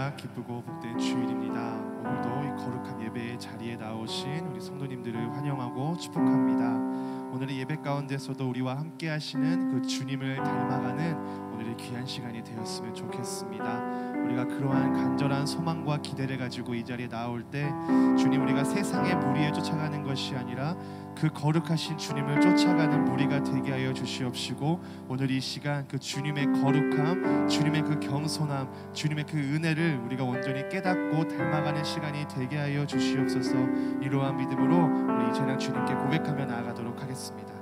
할렐루야, 기쁘고 복된 주일입니다. 오늘도 이 거룩한 예배의 자리에 나오신 우리 성도님들을 환영하고 축복합니다. 오늘의 예배 가운데서도 우리와 함께 하시는 그 주님을 닮아가는 오늘의 귀한 시간이 되었으면 좋겠습니다. 우리가 그러한 간절한 소망과 기대를 가지고 이 자리에 나올 때 주님, 우리가 세상의 무리에 쫓아가는 것이 아니라 그 거룩하신 주님을 쫓아가는 무리가 되게 하여 주시옵시고, 오늘 이 시간 그 주님의 거룩함, 주님의 그 겸손함, 주님의 그 은혜를 우리가 온전히 깨닫고 닮아가는 시간이 되게 하여 주시옵소서. 이러한 믿음으로 우리 이제는 주님께 고백하며 나아가도록 하겠습니다.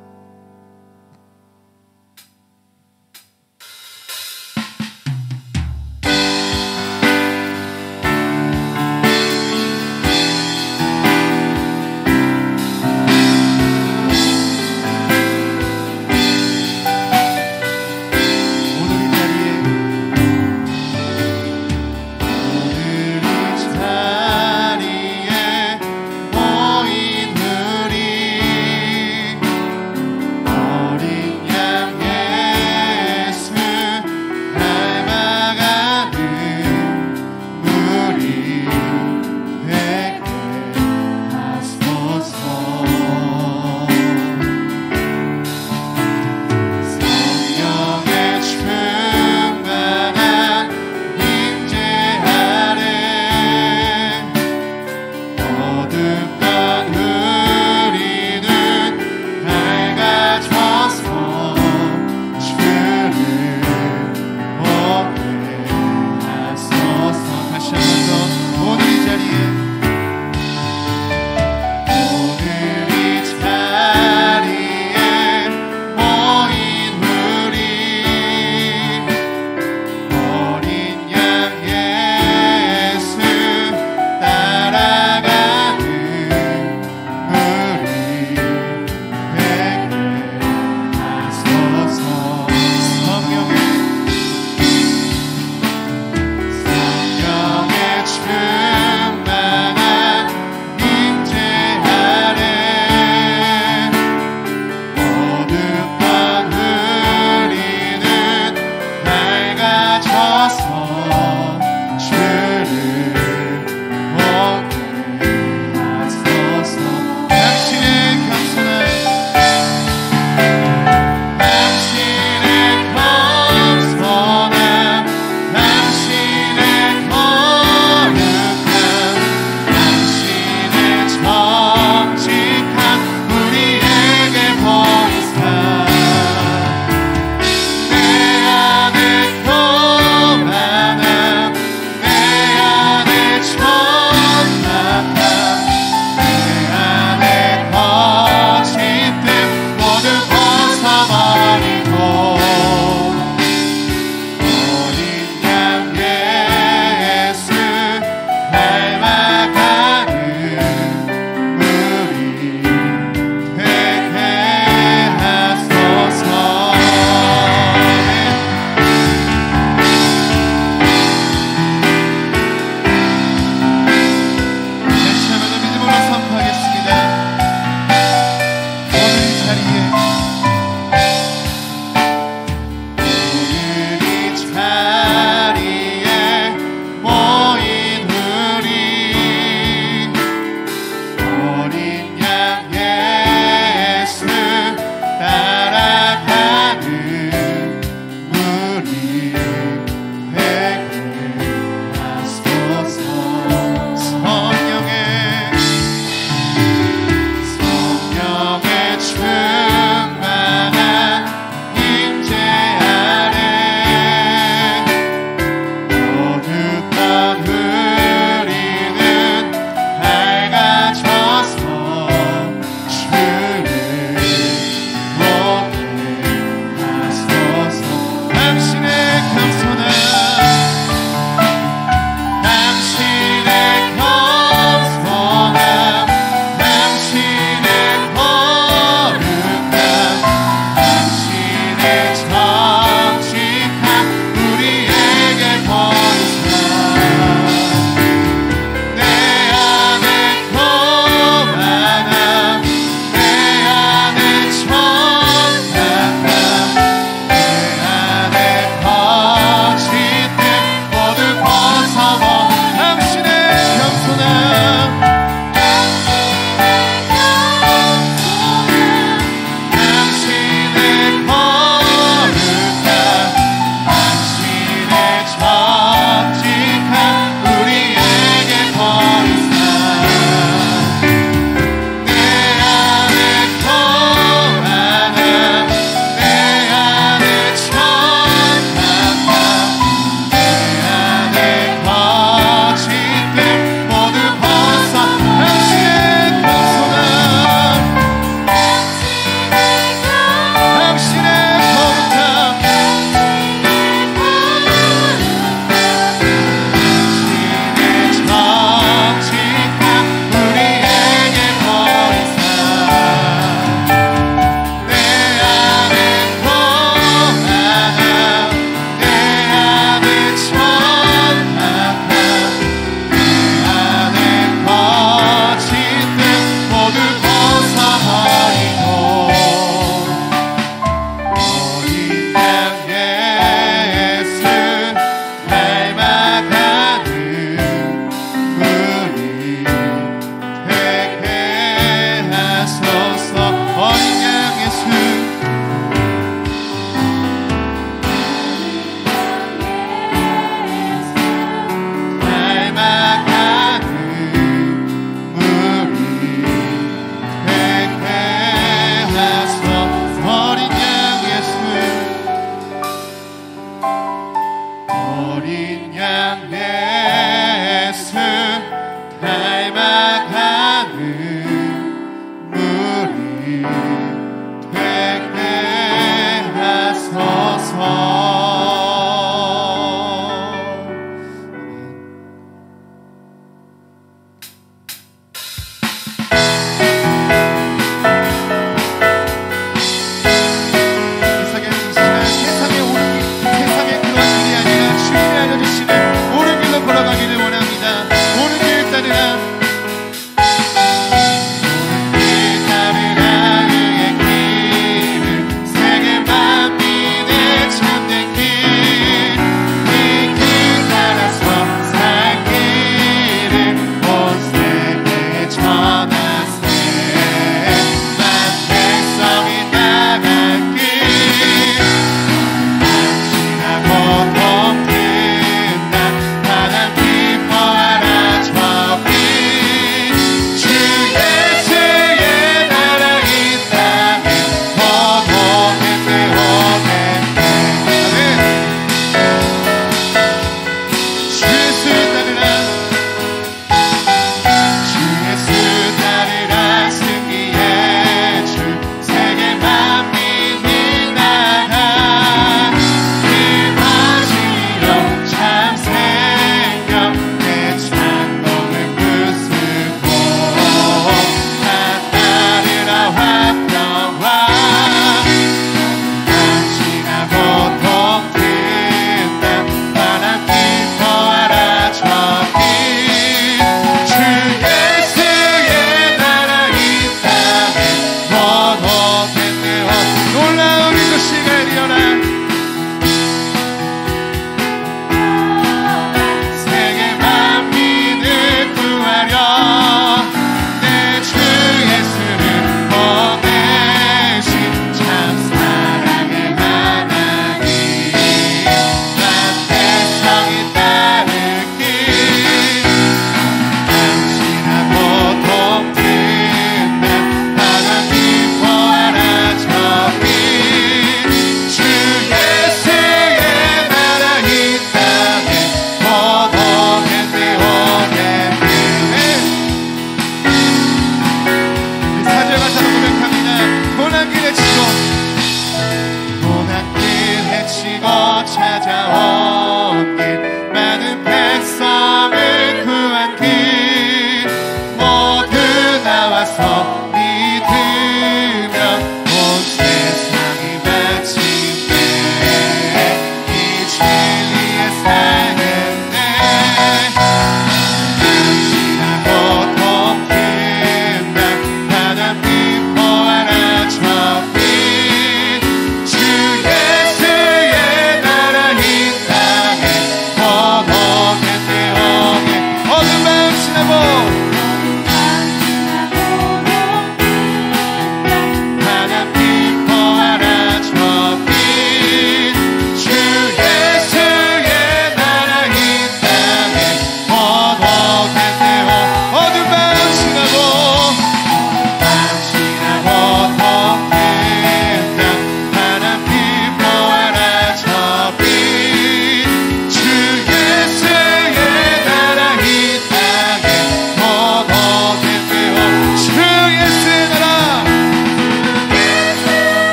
자리에 모인 우리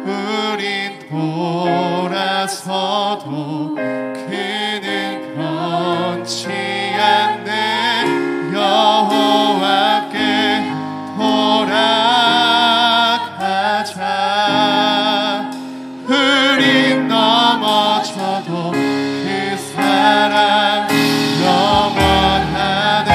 우린 돌아서도 그는 변치 않네. 여호와께 돌아가자. 우린 넘어져도 그 사랑 영원하네.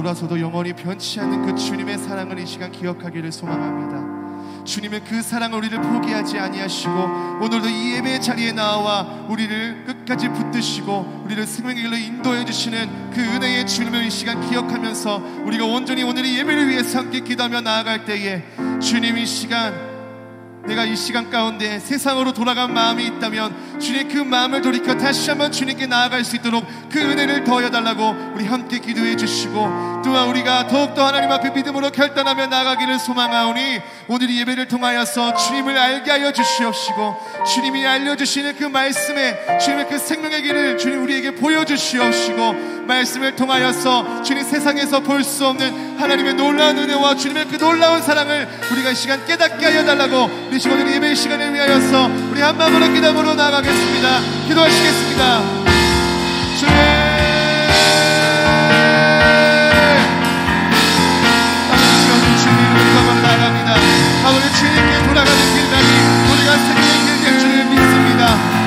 돌아서도 영원히 변치 않는 그 주님의 사랑을 이 시간 기억하기를 소망합니다. 주님은 그 사랑을 우리를 포기하지 아니하시고 오늘도 이 예배의 자리에 나와 우리를 끝까지 붙드시고 우리를 생명의 길로 인도해 주시는 그 은혜의 주님을 이 시간 기억하면서 우리가 온전히 오늘의 예배를 위해서 함께 기도하며 나아갈 때에 주님, 이 시간 내가 이 시간 가운데 세상으로 돌아간 마음이 있다면 주님 그 마음을 돌이켜 다시 한번 주님께 나아갈 수 있도록 그 은혜를 더해달라고 우리 함께 기도해 주시고, 또한 우리가 더욱더 하나님 앞에 믿음으로 결단하며 나아가기를 소망하오니 오늘 이 예배를 통하여서 주님을 알게 하여 주시옵시고 주님이 알려주시는 그 말씀에 주님의 그 생명의 길을 주님 우리에게 보여주시옵시고 말씀을 통하여서 주님 세상에서 볼 수 없는 하나님의 놀라운 은혜와 주님의 그 놀라운 사랑을 우리가 이 시간 깨닫게 하여 달라고 우리 지금 오늘 예배의 시간을 위하여서 우리 한 마음으로 기도하러 나아가겠습니다. 기도하시겠습니다. 주님, 아버지 주님 이름으로 나아갑니다. 아버지 주님께 돌아가는 길다니 우리가 생명의 길 될 줄을 믿습니다.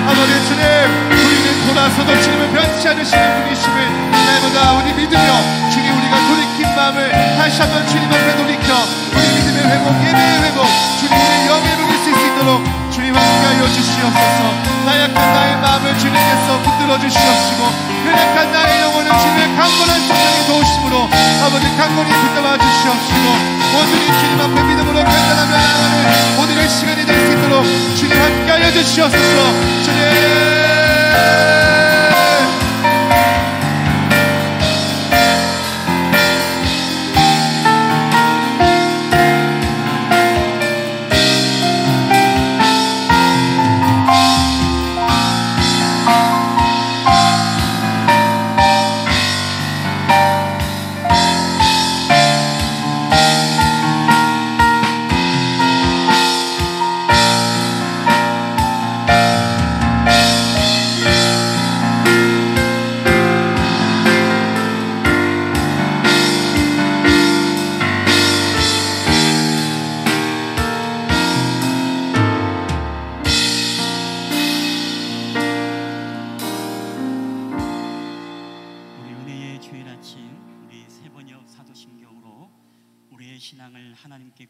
아버지 주님, 우리는 돌아서도 주님을 변치 않으시는 분이심을 날마다 우리 믿으며 주님 우리가 돌이킨 마음을 다시 한번 주님 앞에 돌이켜 우리 믿음의 회복, 예배의 회복, 주님의 영예를 누릴 수 있도록 주님 함께하여 주시옵소서. 나약한 나의 마음을 주님께서 붙들어 주시옵시고 연약한 나의 영혼을 주님의 강건한 성령이 도우심으로 아버지 강건히 붙잡아 주시옵시고 온전히 주님 앞에 믿음으로 결단하며 나아가는 오늘의 시간이 될 수 있도록 주님 함께하여 주시옵소서. 주님,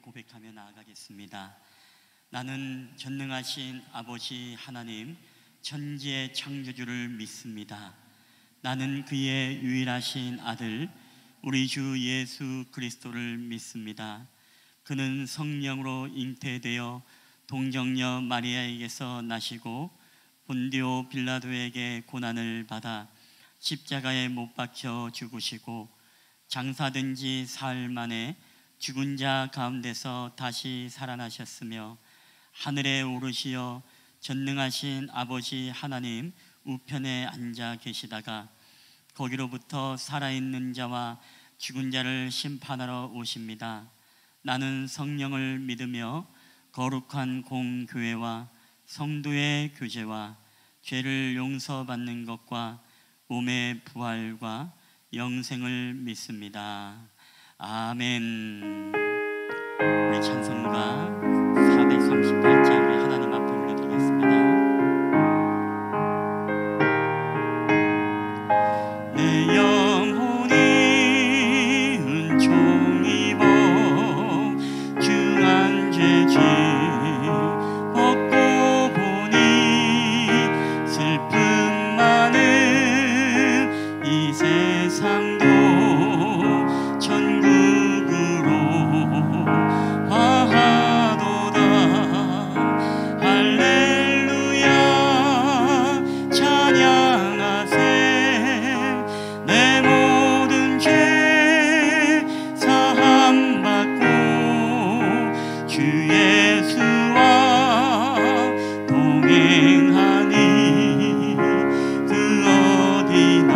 고백하며 나아가겠습니다. 나는 전능하신 아버지 하나님 천지의 창조주를 믿습니다. 나는 그의 유일하신 아들 우리 주 예수 그리스도를 믿습니다. 그는 성령으로 잉태되어 동정녀 마리아에게서 나시고 본디오 빌라도에게 고난을 받아 십자가에 못 박혀 죽으시고 장사된 지 사흘 만에 죽은 자 가운데서 다시 살아나셨으며 하늘에 오르시어 전능하신 아버지 하나님 우편에 앉아 계시다가 거기로부터 살아있는 자와 죽은 자를 심판하러 오십니다. 나는 성령을 믿으며 거룩한 공교회와 성도의 교제와 죄를 용서받는 것과 몸의 부활과 영생을 믿습니다. 아멘. 우리 찬송가 438장을 하나님 앞에 올려드리겠습니다. 내 영혼이 은총 입어 중한 죄짐 벗고 보니 슬픔 많은 이 세상도 동행하니 그 어디나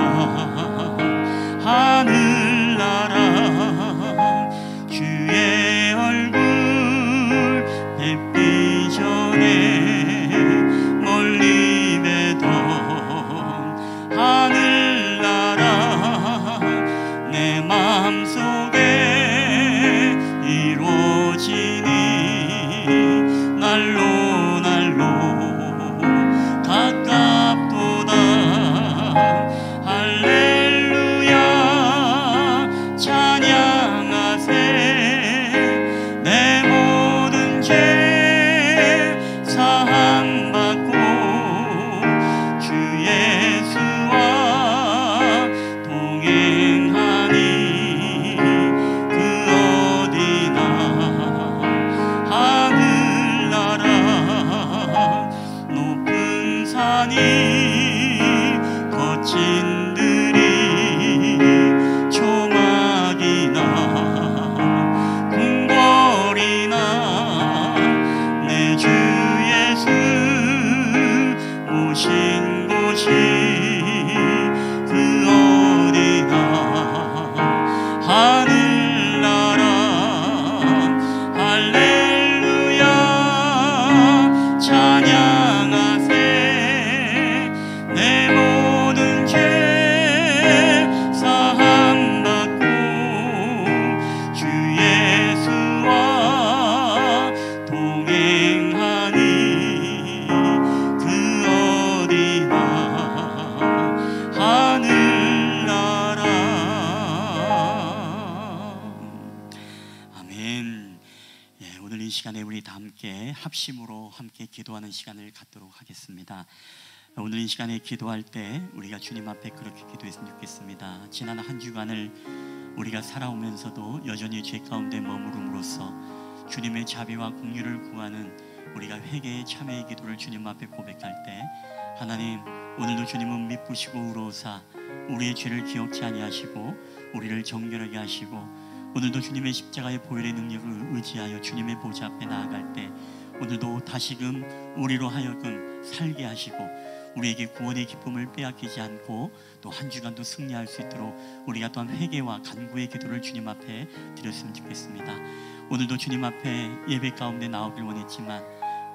시간에 우리 다 함께 합심으로 함께 기도하는 시간을 갖도록 하겠습니다. 오늘 이 시간에 기도할 때 우리가 주님 앞에 그렇게 기도했으면 좋겠습니다. 지난 한 주간을 우리가 살아오면서도 여전히 죄 가운데 머무름으로써 주님의 자비와 공유를 구하는 우리가 회개의 참회의 기도를 주님 앞에 고백할 때, 하나님 오늘도 주님은 미쁘시고 의로우사 우리의 죄를 기억지 아니하시고 우리를 정결하게 하시고, 오늘도 주님의 십자가의 보혈의 능력을 의지하여 주님의 보좌 앞에 나아갈 때 오늘도 다시금 우리로 하여금 살게 하시고 우리에게 구원의 기쁨을 빼앗기지 않고 또 한 주간도 승리할 수 있도록 우리가 또한 회개와 간구의 기도를 주님 앞에 드렸으면 좋겠습니다. 오늘도 주님 앞에 예배 가운데 나오길 원했지만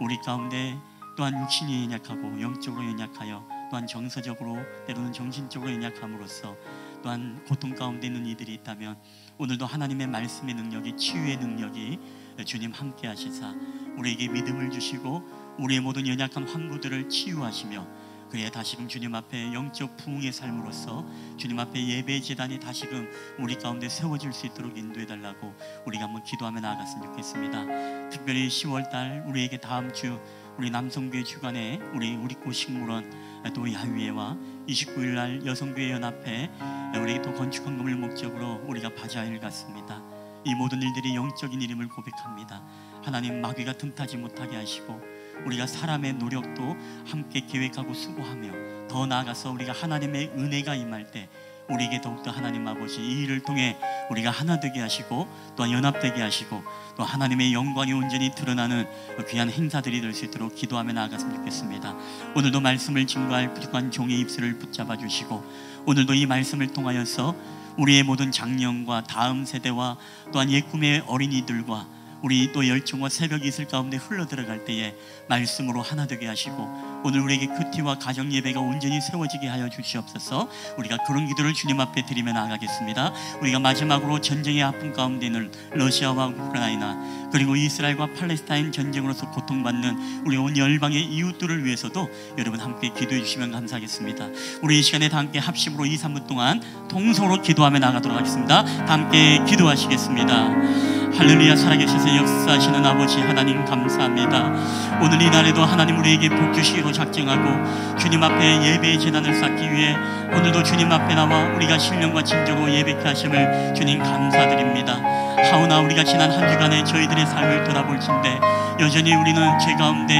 우리 가운데 또한 육신이 연약하고 영적으로 연약하여 또한 정서적으로 때로는 정신적으로 연약함으로써 또한 고통 가운데 있는 이들이 있다면 오늘도 하나님의 말씀의 능력이, 치유의 능력이 주님 함께 하시사 우리에게 믿음을 주시고 우리의 모든 연약한 환부들을 치유하시며, 그래야 다시금 주님 앞에 영적 부흥의 삶으로서 주님 앞에 예배의 제단이 다시금 우리 가운데 세워질 수 있도록 인도해달라고 우리가 한번 기도하며 나아갔으면 좋겠습니다. 특별히 10월달 우리에게 다음 주 우리 남성교회 주간에 우리 우리고 식물원 또 야유회와 29일날 여성교회 연합회 우리 또 건축 헌금을 목적으로 우리가 바자회를 갔습니다. 이 모든 일들이 영적인 일임을 고백합니다. 하나님 마귀가 틈타지 못하게 하시고 우리가 사람의 노력도 함께 계획하고 수고하며 더 나아가서 우리가 하나님의 은혜가 임할 때 우리에게 더욱더 하나님 아버지 이 일을 통해 우리가 하나 되게 하시고 또한 연합되게 하시고 또 하나님의 영광이 온전히 드러나는 귀한 행사들이 될 수 있도록 기도하며 나아갔으면 좋겠습니다. 오늘도 말씀을 증거할 부족한 종의 입술을 붙잡아 주시고 오늘도 이 말씀을 통하여서 우리의 모든 장년과 다음 세대와 또한 옛 꿈의 어린이들과 우리 또 열정과 새벽 이슬 가운데 흘러들어갈 때에 말씀으로 하나 되게 하시고 오늘 우리에게 큐티와 가정 예배가 온전히 세워지게 하여 주시옵소서. 우리가 그런 기도를 주님 앞에 드리며 나아가겠습니다. 우리가 마지막으로 전쟁의 아픔 가운데 있는 러시아와 우크라이나 그리고 이스라엘과 팔레스타인 전쟁으로서 고통받는 우리 온 열방의 이웃들을 위해서도 여러분 함께 기도해 주시면 감사하겠습니다. 우리 이 시간에 다 함께 합심으로 2, 3분 동안 통성으로 기도하며 나가도록 하겠습니다. 다 함께 기도하시겠습니다. 할렐루야. 살아계셔서 역사하시는 아버지 하나님 감사합니다. 오늘 이 날에도 하나님 우리에게 복 주시기로 작정하고 주님 앞에 예배의 제단을 쌓기 위해 오늘도 주님 앞에 나와 우리가 신령과 진정으로 예배케 하심을 주님 감사드립니다. 하오나 우리가 지난 한 주간의 저희들의 삶을 돌아볼진대 여전히 우리는 죄 가운데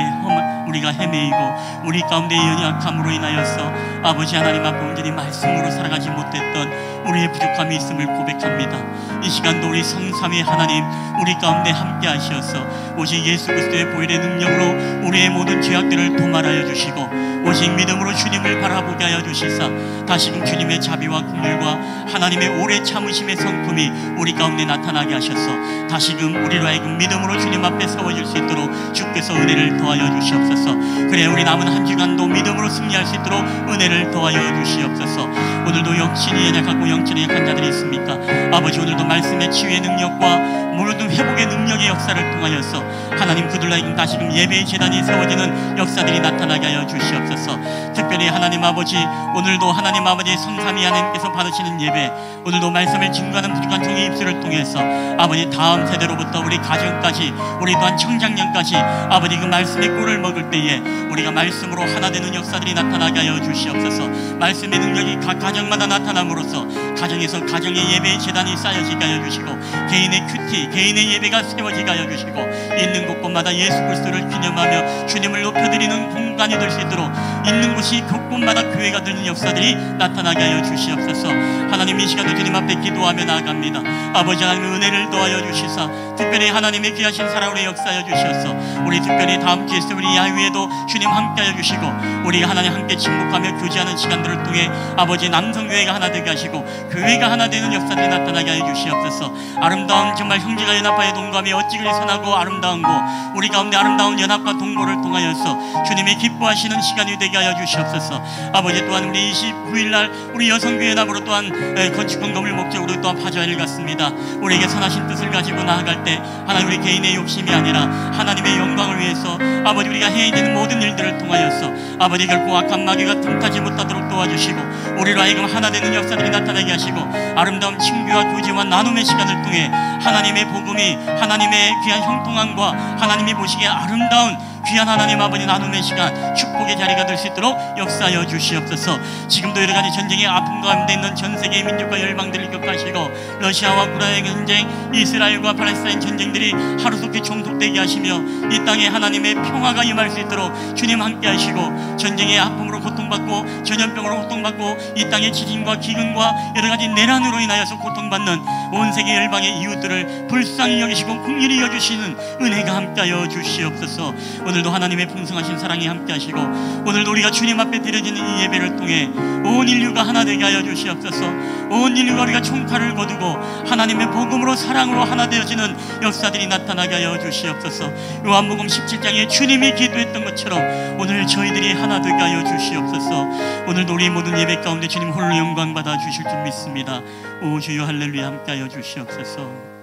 우리가 헤매이고 우리 가운데 연약함으로 인하여서 아버지 하나님 앞에 온전히 말씀으로 살아가지 못했던 우리의 부족함이 있음을 고백합니다. 이 시간도 우리 성삼위 하나님 우리 가운데 함께 하시어서 오직 예수 그리스도의 보혈의 능력으로 우리의 모든 죄악들을 도말하여 주시고 오직 믿음으로 주님을 바라보게 하여 주시사 다시금 주님의 자비와 긍휼과 하나님의 오래 참으심의 성품이 우리 가운데 나타나게 하셔서 다시금 우리로 하여금 믿음으로 주님 앞에 세워질 수 있도록 주께서 은혜를 더하여 주시옵소서. 그래 우리 남은 한 주간도 믿음으로 승리할 수 있도록 은혜를 더하여 주시옵소서. 오늘도 영신이 연약하고 영적인 약한 자들이 있습니까? 아버지 오늘도 말씀의 치유의 능력과 모든 회복의 능력의 역사를 통하여서 하나님 그들로 하여금 다시금 예배의 제단이 세워지는 역사들이 나타나게 하여 주시옵소서. 특별히 하나님 아버지 오늘도 하나님 아버지 성삼위 하나님께서 받으시는 예배 오늘도 말씀을 증거하는 부족한 종의 입술을 통해서 아버지 다음 세대로부터 우리 가정까지 우리 또한 청장년까지 아버지 그 말씀의 꿀을 먹을 때에 우리가 말씀으로 하나 되는 역사들이 나타나게 하여 주시옵소서. 말씀의 능력이 각 가정마다 나타남으로써 가정에서 가정의 예배의 제단이 쌓여지게 하여 주시고 개인의 큐티 개인의 예배가 세워지게 하여 주시고 있는 곳곳마다 예수 그리스도를 기념하며 주님을 높여드리는 공간이 될 수 있도록 있는 곳이 곳곳마다 교회가 되는 역사들이 나타나게 하여 주시옵소서. 하나님 이 시간도 주님 앞에 기도하며 나아갑니다. 아버지 하나님의 은혜를 더하여 주시사 특별히 하나님의 귀하신 사랑으로 역사하여 주셔서 우리 특별히 다음 주에 우리 야유에도 주님 함께하여 주시고 우리 하나님 함께 침묵하며 교제하는 시간들을 통해 아버지 남성교회가 하나 되게 하시고 교회가 하나 되는 역사들이 나타나게 하여 주시옵소서. 아름다운 정말 형제가 연합하여 동감이 어찌 그리 선하고 아름다운 거 우리 가운데 아름다운 연합과 동거를 통하여서 주님이 기뻐하시는 시간이 되게 하여 주시옵소서. 아버지 또한 우리 29일날 우리 여성교회 연합으로 또한 건축한 건물 목적으로 또한 파주아를 갔습니다. 우리에게 선하신 뜻을 가지고 나아갈 때 하나님 우리 개인의 욕심이 아니라 하나님의 영광을 위해서 아버지 우리가 해야 되는 모든 일들을 통하여서 아버지 결코 악한 마귀가 틈타지 못하도록 도와주시고 우리로 하여금 하나 되는 역사들이 나타나게 하시고 아름다운 친교와 교제와 나눔의 시간을 통해 하나님의 복음이 하나님의 귀한 형통함과 하나님이 보시기에 아름다운 귀한 하나님 아버지 나눔의 시간 축복의 자리가 될 수 있도록 역사하여 주시옵소서. 지금도 여러 가지 전쟁의 아픔 가운데 있는 전 세계의 민족과 열방들을 격하시고 러시아와 우크라이나 전쟁, 이스라엘과 팔레스타인 전쟁들이 하루속히 종속되게 하시며 이 땅에 하나님의 평화가 임할 수 있도록 주님 함께 하시고 전쟁의 아픔으로 고통받고 전염병으로 고통받고 이 땅의 지진과 기근과 여러 가지 내란으로 인하여서 고통받는 온 세계 열방의 이웃들을 불쌍히 여기시고 긍휼히 여주시는 은혜가 함께하여 주시옵소서. 오늘도 하나님의 풍성하신 사랑이 함께하시고 오늘도 우리가 주님 앞에 드려지는 이 예배를 통해 온 인류가 하나 되게 하여 주시옵소서. 온 인류가 우리가 총칼을 거두고 하나님의 복음으로 사랑으로 하나 되어지는 역사들이 나타나게 하여 주시옵소서. 요한복음 17장에 주님이 기도했던 것처럼 오늘 저희들이 하나 되게 하여 주시옵소서. 오늘도 우리 모든 예배 가운데 주님 홀로 영광 받아 주실 줄 믿습니다. 오 주여 할렐루야 함께 하여 주시옵소서.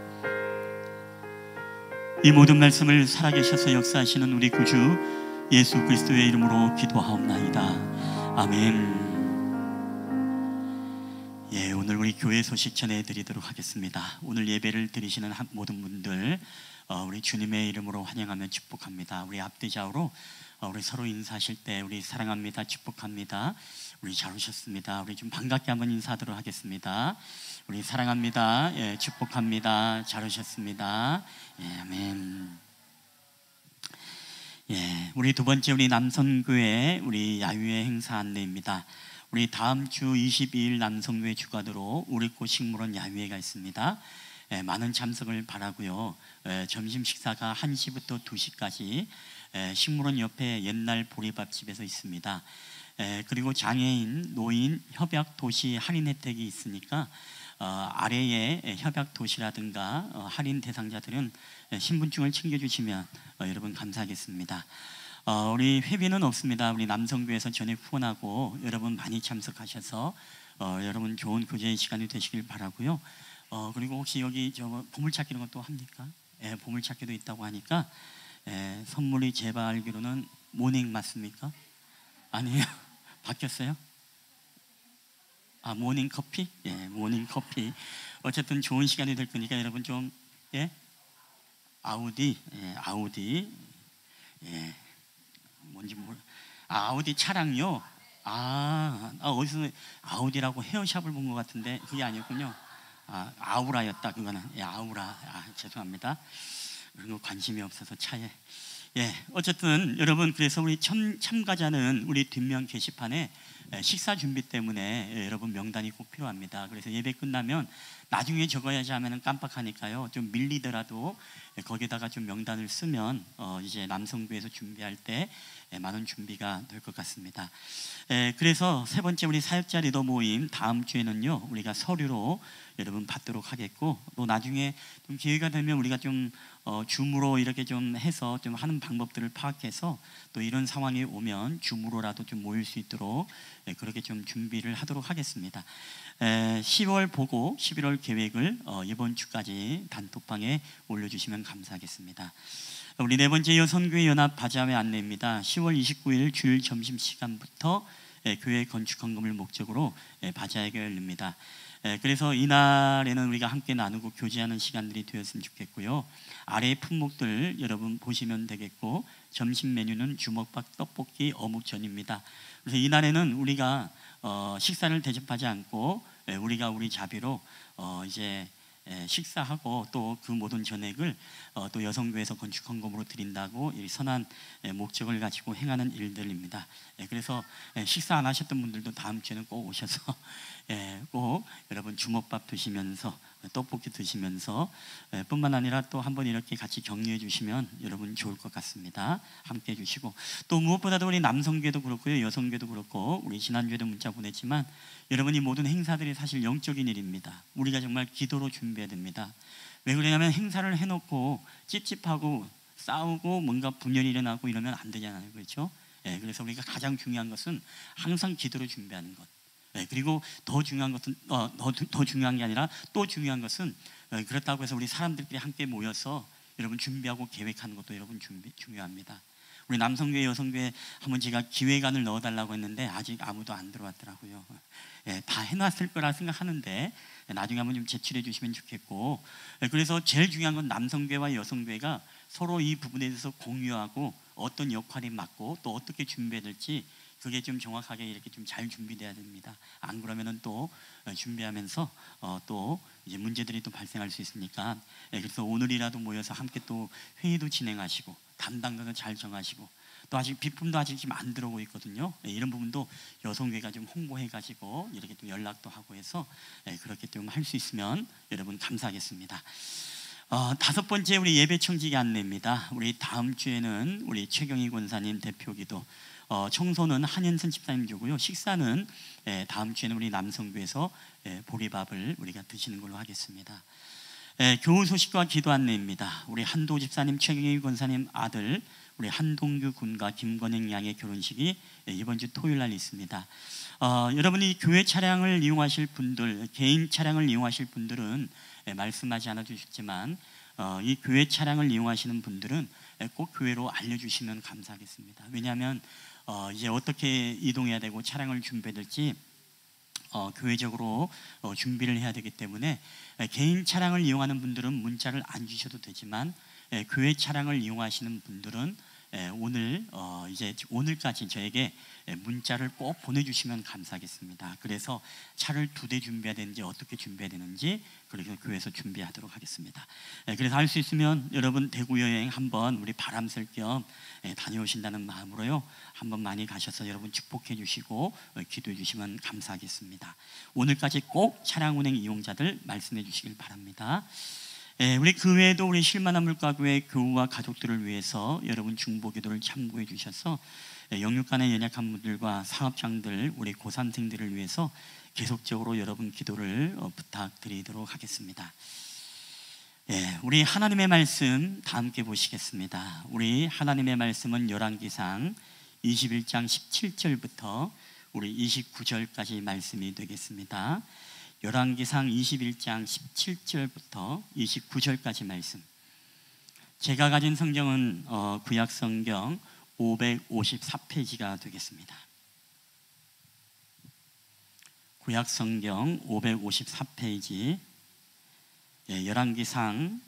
이 모든 말씀을 살아계셔서 역사하시는 우리 구주 예수 그리스도의 이름으로 기도하옵나이다. 아멘. 예, 오늘 우리 교회 소식 전해드리도록 하겠습니다. 오늘 예배를 드리시는 모든 분들 우리 주님의 이름으로 환영하며 축복합니다. 우리 앞뒤좌우로 우리 서로 인사하실 때 우리 사랑합니다, 축복합니다, 우리 잘 오셨습니다, 우리 좀 반갑게 한번 인사하도록 하겠습니다. 우리 사랑합니다, 예, 축복합니다, 잘 오셨습니다. 예, 아멘. 예, 우리 두 번째 우리 남성교회 우리 야유회 행사 안내입니다. 우리 다음 주 22일 남성교회 주관으로 우리꽃 식물원 야유회가 있습니다. 예, 많은 참석을 바라고요. 점심 식사가 1시부터 2시까지 식물원 옆에 옛날 보리밥집에서 있습니다. 그리고 장애인, 노인 협약 도시 할인 혜택이 있으니까 아래에 협약 도시라든가 할인 대상자들은 신분증을 챙겨주시면 여러분 감사하겠습니다. 우리 회비는 없습니다. 우리 남성교회에서 전액 후원하고 여러분 많이 참석하셔서 여러분 좋은 교제의 시간이 되시길 바라고요. 그리고 혹시 여기 저 보물찾기 이런 것도 합니까? 보물찾기도 있다고 하니까 선물이 제가 알기로는 모닝 맞습니까? 아니에요. 바뀌었어요? 아, 모닝 커피? 예, 모닝 커피. 어쨌든 좋은 시간이 될 거니까 여러분 좀 아우디, 아우디, 뭔지 아우디 차량요. 어디서 아우디라고 헤어샵을 본 것 같은데 그게 아니었군요. 아우라였다 그거는. 아우라. 죄송합니다. 그런 거 관심이 없어서 차에. 어쨌든 여러분 그래서 우리 참가자는 우리 뒷면 게시판에 식사 준비 때문에 여러분 명단이 꼭 필요합니다. 그래서 예배 끝나면 나중에 적어야지 하면은 깜빡하니까요. 좀 밀리더라도 거기다가 좀 명단을 쓰면 이제 남성교회에서 준비할 때 많은 준비가 될 것 같습니다. 그래서 세 번째 우리 사역자 리더 모임 다음 주에는요 우리가 서류로 여러분 받도록 하겠고 또 나중에 좀 기회가 되면 우리가 좀 줌으로 이렇게 좀 해서 좀 하는 방법들을 파악해서 또 이런 상황이 오면 줌으로라도 좀 모일 수 있도록 그렇게 좀 준비를 하도록 하겠습니다. 10월 보고 11월 계획을 이번 주까지 단톡방에 올려주시면 감사하겠습니다. 우리 네 번째 여성교회 연합 바자회 안내입니다. 10월 29일 주일 점심시간부터 교회 건축 헌금을 목적으로 바자회가 열립니다. 그래서 이날에는 우리가 함께 나누고 교제하는 시간들이 되었으면 좋겠고요. 아래의 품목들 여러분 보시면 되겠고 점심 메뉴는 주먹밥, 떡볶이, 어묵전입니다. 그래서 이날에는 우리가 식사를 대접하지 않고 우리가 우리 자비로 이제 식사하고 또 그 모든 전액을 또 여성교회에서 건축 헌금으로 드린다고 이 선한 목적을 가지고 행하는 일들입니다. 그래서 식사 안 하셨던 분들도 다음 주에는 꼭 오셔서 꼭 여러분 주먹밥 드시면서 떡볶이 드시면서 뿐만 아니라 또 한번 이렇게 같이 격려해 주시면 여러분 좋을 것 같습니다. 함께 해 주시고 또 무엇보다도 우리 남성교회도 그렇고요 여성교회도 그렇고 우리 지난주에도 문자 보냈지만 여러분 이 모든 행사들이 사실 영적인 일입니다. 우리가 정말 기도로 준비해야 됩니다. 왜 그러냐면 행사를 해놓고 찝찝하고 싸우고 뭔가 분열이 일어나고 이러면 안 되잖아요. 그렇죠? 그래서 우리가 가장 중요한 것은 항상 기도로 준비하는 것. 그리고 더 중요한 것은 더 중요한 게 아니라 또 중요한 것은 그렇다고 해서 우리 사람들끼리 함께 모여서 여러분 준비하고 계획하는 것도 여러분 중요합니다. 우리 남성교회 여성교회 한번 제가 기획안을 넣어달라고 했는데 아직 아무도 안 들어왔더라고요. 다 해놨을 거라 생각하는데 나중에 한번 좀 제출해 주시면 좋겠고, 그래서 제일 중요한 건 남성교회와 여성교회가 서로 이 부분에 대해서 공유하고 어떤 역할이 맞고 또 어떻게 준비해야 될지 그게 좀 정확하게 이렇게 좀 잘 준비돼야 됩니다. 안 그러면은 또 준비하면서 또 이제 문제들이 또 발생할 수 있으니까, 그래서 오늘이라도 모여서 함께 또 회의도 진행하시고 담당자도 잘 정하시고, 또 아직 비품도 아직 지금 안 들어오고 있거든요. 이런 부분도 여성교회가 좀 홍보해가지고 이렇게 또 연락도 하고 해서 그렇게 좀 할 수 있으면 여러분 감사하겠습니다. 다섯 번째 우리 예배 청지기 안내입니다. 우리 다음 주에는 우리 최경희 권사님 대표기도, 청소는 한현선 집사님 주고요. 식사는 다음 주에는 우리 남성교회에서 보리밥을 우리가 드시는 걸로 하겠습니다. 교우 소식과 기도 안내입니다. 우리 한도 집사님, 최경희 권사님 아들 우리 한동규 군과 김건영 양의 결혼식이 이번 주 토요일 날 있습니다. 여러분이 교회 차량을 이용하실 분들, 개인 차량을 이용하실 분들은 말씀하지 않아 주셨지만 이 교회 차량을 이용하시는 분들은 꼭 교회로 알려주시면 감사하겠습니다. 왜냐하면 이제 어떻게 이동해야 되고 차량을 준비해야 될지 교회적으로 준비를 해야 되기 때문에 개인 차량을 이용하는 분들은 문자를 안 주셔도 되지만 교회 차량을 이용하시는 분들은 오늘 이제 오늘까지 저에게 문자를 꼭 보내주시면 감사하겠습니다. 그래서 차를 2대 준비해야 되는지 어떻게 준비해야 되는지 그렇게 교회에서 준비하도록 하겠습니다. 그래서 할 수 있으면 여러분 대구 여행 한번 우리 바람 쐴 겸 다녀오신다는 마음으로요 한번 많이 가셔서 여러분 축복해 주시고 기도해 주시면 감사하겠습니다. 오늘까지 꼭 차량 운행 이용자들 말씀해 주시길 바랍니다. 우리 그 외에도 우리 실만한 물가교회 교우와 가족들을 위해서 여러분 중보기도를 참고해 주셔서 영육간의 연약한 분들과 사업장들 우리 고3생들을 위해서 계속적으로 여러분 기도를 부탁드리도록 하겠습니다. 우리 하나님의 말씀 다 함께 보시겠습니다. 우리 하나님의 말씀은 열왕기상 21장 17절부터 우리 29절까지 말씀이 되겠습니다. 열왕기상 21장 17절부터 29절까지 말씀. 제가 가진 성경은 구약 성경 554페이지가 되겠습니다. 구약 성경 554페이지, 열왕기상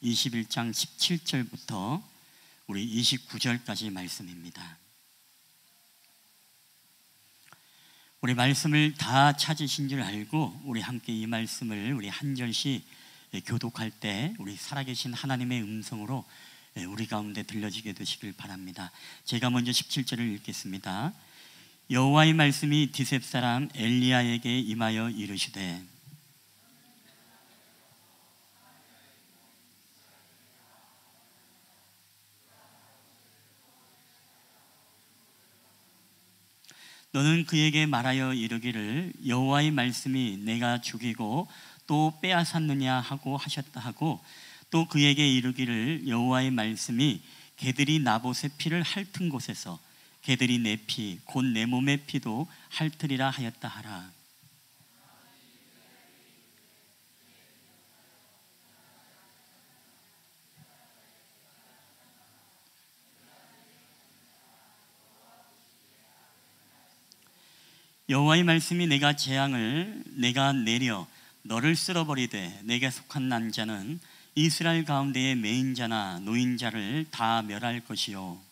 21장 17절부터 우리 29절까지 말씀입니다. 우리 말씀을 다 찾으신 줄 알고 우리 함께 이 말씀을 우리 한 절씩 교독할 때 우리 살아계신 하나님의 음성으로 우리 가운데 들려지게 되시길 바랍니다. 제가 먼저 17절을 읽겠습니다. 여호와의 말씀이 디셉 사람 엘리야에게 임하여 이르시되 너는 그에게 말하여 이르기를 여호와의 말씀이 내가 죽이고 또 빼앗았느냐 하고 하셨다 하고, 또 그에게 이르기를 여호와의 말씀이 개들이 나봇의 피를 핥은 곳에서 개들이 내 피 곧 내 몸의 피도 핥으리라 하였다 하라. 여호와의 말씀이 내가 재앙을 내가 내려 너를 쓸어버리되 내게 속한 난 자는 이스라엘 가운데의 매인자나 노인자를 다 멸할 것이요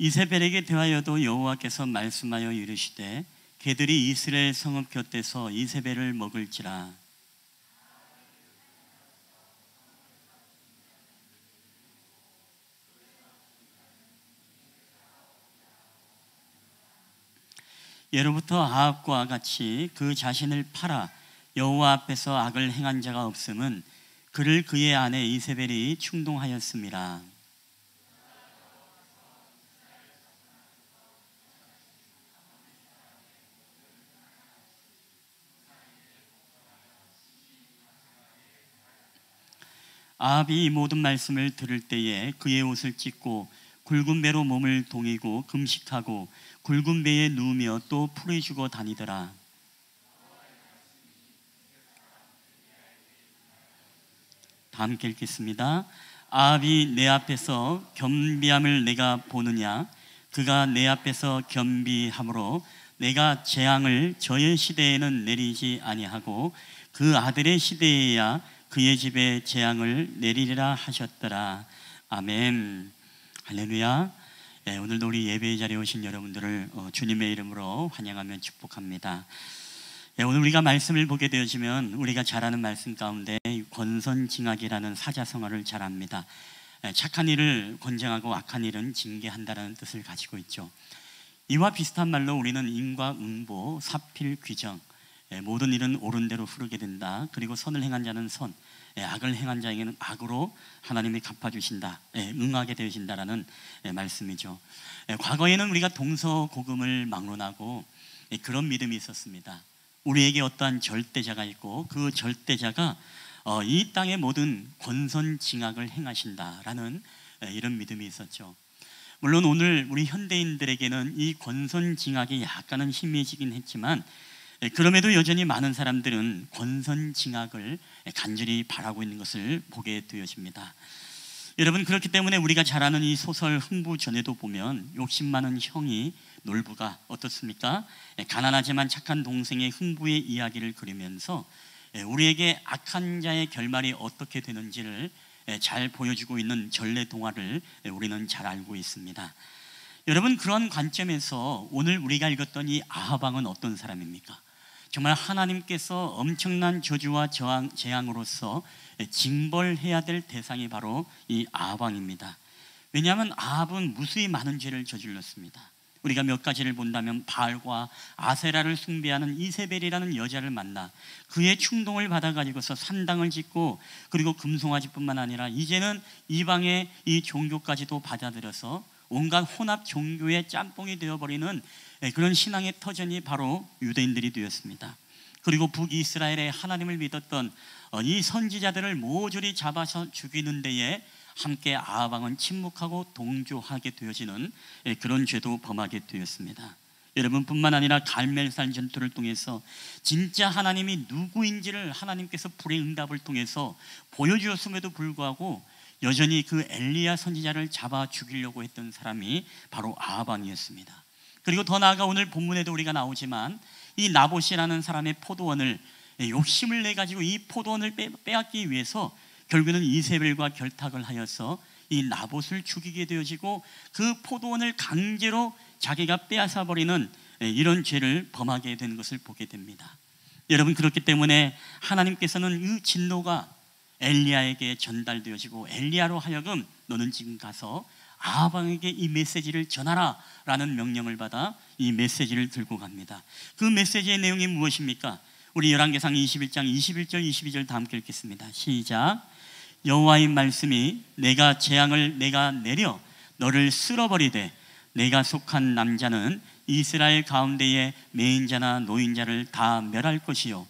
이세벨에게 대하여도 여호와께서 말씀하여 이르시되 개들이 이스라엘 성읍 곁에서 이세벨을 먹을지라. 예로부터 아합과 같이 그 자신을 팔아 여호와 앞에서 악을 행한 자가 없음은 그를 그의 아내 이세벨이 충동하였음이라. 아합이 이 모든 말씀을 들을 때에 그의 옷을 찢고 굵은 배로 몸을 동이고 금식하고 굵은 배에 누우며 또 풀이 죽어 다니더라. 다 함께 읽겠습니다. 아합이 내 앞에서 겸비함을 내가 보느냐? 그가 내 앞에서 겸비함으로 내가 재앙을 저의 시대에는 내리지 아니하고 그 아들의 시대에야 그의 집에 재앙을 내리리라 하셨더라. 아멘. 할렐루야. 네, 오늘도 우리 예배의 자리에 오신 여러분들을 주님의 이름으로 환영하며 축복합니다. 네, 오늘 우리가 말씀을 보게 되어지면 우리가 잘 아는 말씀 가운데 권선징악이라는 사자성어를 잘 압니다. 착한 일을 권장하고 악한 일은 징계한다는 뜻을 가지고 있죠. 이와 비슷한 말로 우리는 인과응보, 사필귀정, 모든 일은 옳은 대로 흐르게 된다. 그리고 선을 행한 자는 선, 악을 행한 자에게는 악으로 하나님이 갚아주신다, 응하게 되어진다라는 말씀이죠. 과거에는 우리가 동서고금을 막론하고 그런 믿음이 있었습니다. 우리에게 어떠한 절대자가 있고 그 절대자가 이 땅의 모든 권선징악을 행하신다라는 이런 믿음이 있었죠. 물론 오늘 우리 현대인들에게는 이 권선징악이 약간은 희미해지긴 했지만 그럼에도 여전히 많은 사람들은 권선징악을 간절히 바라고 있는 것을 보게 되어집니다. 여러분, 그렇기 때문에 우리가 잘 아는 이 소설 흥부전에도 보면 욕심 많은 형이 놀부가 어떻습니까? 가난하지만 착한 동생의 흥부의 이야기를 그리면서 우리에게 악한 자의 결말이 어떻게 되는지를 잘 보여주고 있는 전래 동화를 우리는 잘 알고 있습니다. 여러분, 그런 관점에서 오늘 우리가 읽었던 이 아합 왕은 어떤 사람입니까? 정말 하나님께서 엄청난 저주와 재앙으로서 징벌해야 될 대상이 바로 이 아합 왕입니다. 왜냐하면 아합은 무수히 많은 죄를 저질렀습니다. 우리가 몇 가지를 본다면 바알과 아세라를 숭배하는 이세벨이라는 여자를 만나 그의 충동을 받아가지고서 산당을 짓고, 그리고 금송아지뿐만 아니라 이제는 이방의 이 종교까지도 받아들여서 온갖 혼합 종교의 짬뽕이 되어버리는 그런 신앙의 터전이 바로 유대인들이 되었습니다. 그리고 북이스라엘의 하나님을 믿었던 이 선지자들을 모조리 잡아서 죽이는 데에 함께 아합 왕은 침묵하고 동조하게 되어지는 그런 죄도 범하게 되었습니다. 여러분뿐만 아니라 갈멜산 전투를 통해서 진짜 하나님이 누구인지를 하나님께서 불의 응답을 통해서 보여주었음에도 불구하고 여전히 그 엘리야 선지자를 잡아 죽이려고 했던 사람이 바로 아합 왕이었습니다. 그리고 더 나아가 오늘 본문에도 우리가 나오지만 이 나봇이라는 사람의 포도원을 욕심을 내 가지고 이 포도원을 빼앗기 위해서 결국에는 이세벨과 결탁을 하여서 이 나봇을 죽이게 되어지고 그 포도원을 강제로 자기가 빼앗아 버리는 이런 죄를 범하게 된 것을 보게 됩니다. 여러분, 그렇기 때문에 하나님께서는 이 진노가 엘리야에게 전달되어지고 엘리야로 하여금 너는 지금 가서 아합 왕에게 이 메시지를 전하라 라는 명령을 받아 이 메시지를 들고 갑니다. 그 메시지의 내용이 무엇입니까? 우리 열왕기상 21장 21절 22절 다 함께 읽겠습니다. 시작. 여호와의 말씀이 내가 재앙을 내가 내려 너를 쓸어버리되 내가 속한 남자는 이스라엘 가운데에 매인자나 노인자를 다 멸할 것이요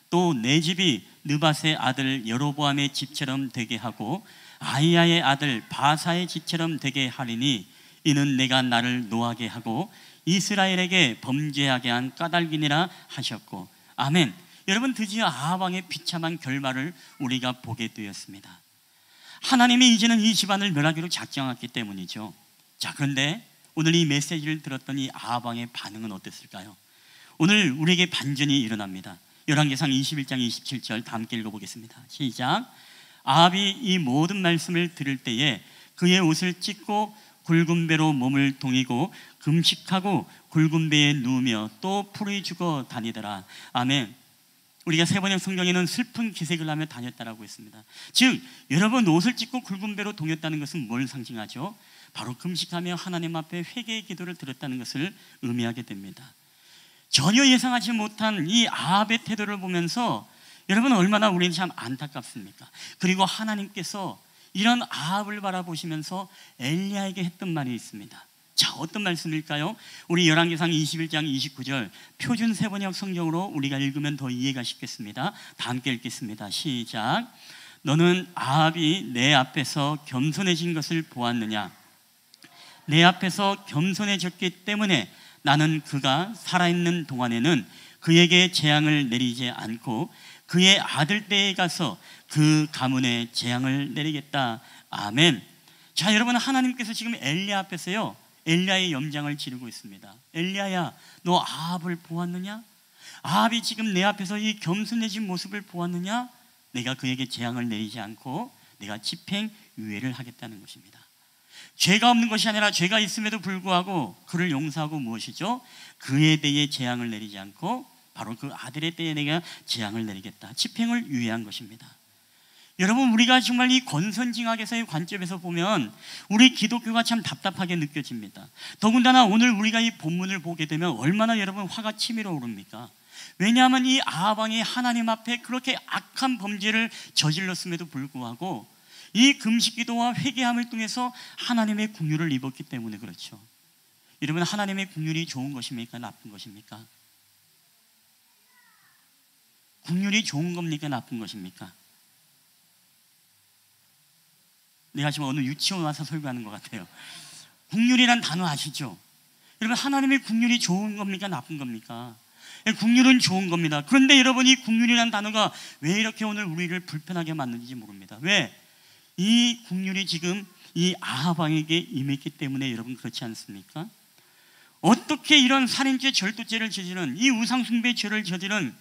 또 내 집이 느밧의 아들 여로보암의 집처럼 되게 하고 아히야의 아들 바사의 집처럼 되게 하리니 이는 내가 나를 노하게 하고 이스라엘에게 범죄하게 한 까닭이니라 하셨고. 아멘. 여러분, 드디어 아합 왕의 비참한 결말을 우리가 보게 되었습니다. 하나님이 이제는 이 집안을 멸하기로 작정했기 때문이죠. 자, 그런데 오늘 이 메시지를 들었던 이 아합 왕의 반응은 어땠을까요? 오늘 우리에게 반전이 일어납니다. 열왕기상 21장 27절 다 함께 읽어보겠습니다. 시작. 아합이 이 모든 말씀을 들을 때에 그의 옷을 찢고 굵은 배로 몸을 동이고 금식하고 굵은 배에 누우며 또 풀이 죽어 다니더라. 아멘. 우리가 세번역 성경에는 슬픈 기색을 하며 다녔다라고 했습니다. 즉 여러분, 옷을 찢고 굵은 배로 동였다는 것은 뭘 상징하죠? 바로 금식하며 하나님 앞에 회개의 기도를 드렸다는 것을 의미하게 됩니다. 전혀 예상하지 못한 이 아합의 태도를 보면서 여러분, 얼마나 우리는 참 안타깝습니까? 그리고 하나님께서 이런 아합을 바라보시면서 엘리야에게 했던 말이 있습니다. 자, 어떤 말씀일까요? 우리 열왕기상 21장 29절 표준 세번역 성경으로 우리가 읽으면 더 이해가 쉽겠습니다. 다 함께 읽겠습니다. 시작. 너는 아합이 내 앞에서 겸손해진 것을 보았느냐? 내 앞에서 겸손해졌기 때문에 나는 그가 살아있는 동안에는 그에게 재앙을 내리지 않고 그의 아들 때에 가서 그 가문에 재앙을 내리겠다. 아멘. 자, 여러분, 하나님께서 지금 엘리야 앞에서요, 엘리야의 염장을 지르고 있습니다. 엘리야야, 너 아합을 보았느냐? 아합이 지금 내 앞에서 이 겸손해진 모습을 보았느냐? 내가 그에게 재앙을 내리지 않고 내가 집행유예를 하겠다는 것입니다. 죄가 없는 것이 아니라 죄가 있음에도 불구하고 그를 용서하고 무엇이죠? 그에 대해 재앙을 내리지 않고 바로 그 아들의 때에 내가 재앙을 내리겠다. 집행을 유예한 것입니다. 여러분, 우리가 정말 이 권선징악에서의 관점에서 보면 우리 기독교가 참 답답하게 느껴집니다. 더군다나 오늘 우리가 이 본문을 보게 되면 얼마나 여러분 화가 치밀어 오릅니까? 왜냐하면 이 아합 왕이 하나님 앞에 그렇게 악한 범죄를 저질렀음에도 불구하고 이 금식기도와 회개함을 통해서 하나님의 긍휼을 입었기 때문에 그렇죠. 여러분, 하나님의 긍휼이 좋은 것입니까? 나쁜 것입니까? 긍휼이 좋은 겁니까? 나쁜 것입니까? 내가 지금 어느 유치원 와서 설교하는 것 같아요. 긍휼이란 단어 아시죠? 여러분, 하나님의 긍휼이 좋은 겁니까? 나쁜 겁니까? 긍휼은 좋은 겁니다. 그런데 여러분, 이 긍휼이란 단어가 왜 이렇게 오늘 우리를 불편하게 만드는지 모릅니다. 왜? 이 긍휼이 지금 이 아합 왕에게 임했기 때문에 여러분, 그렇지 않습니까? 어떻게 이런 살인죄, 절도죄를 저지른, 이 우상숭배 죄를 저지른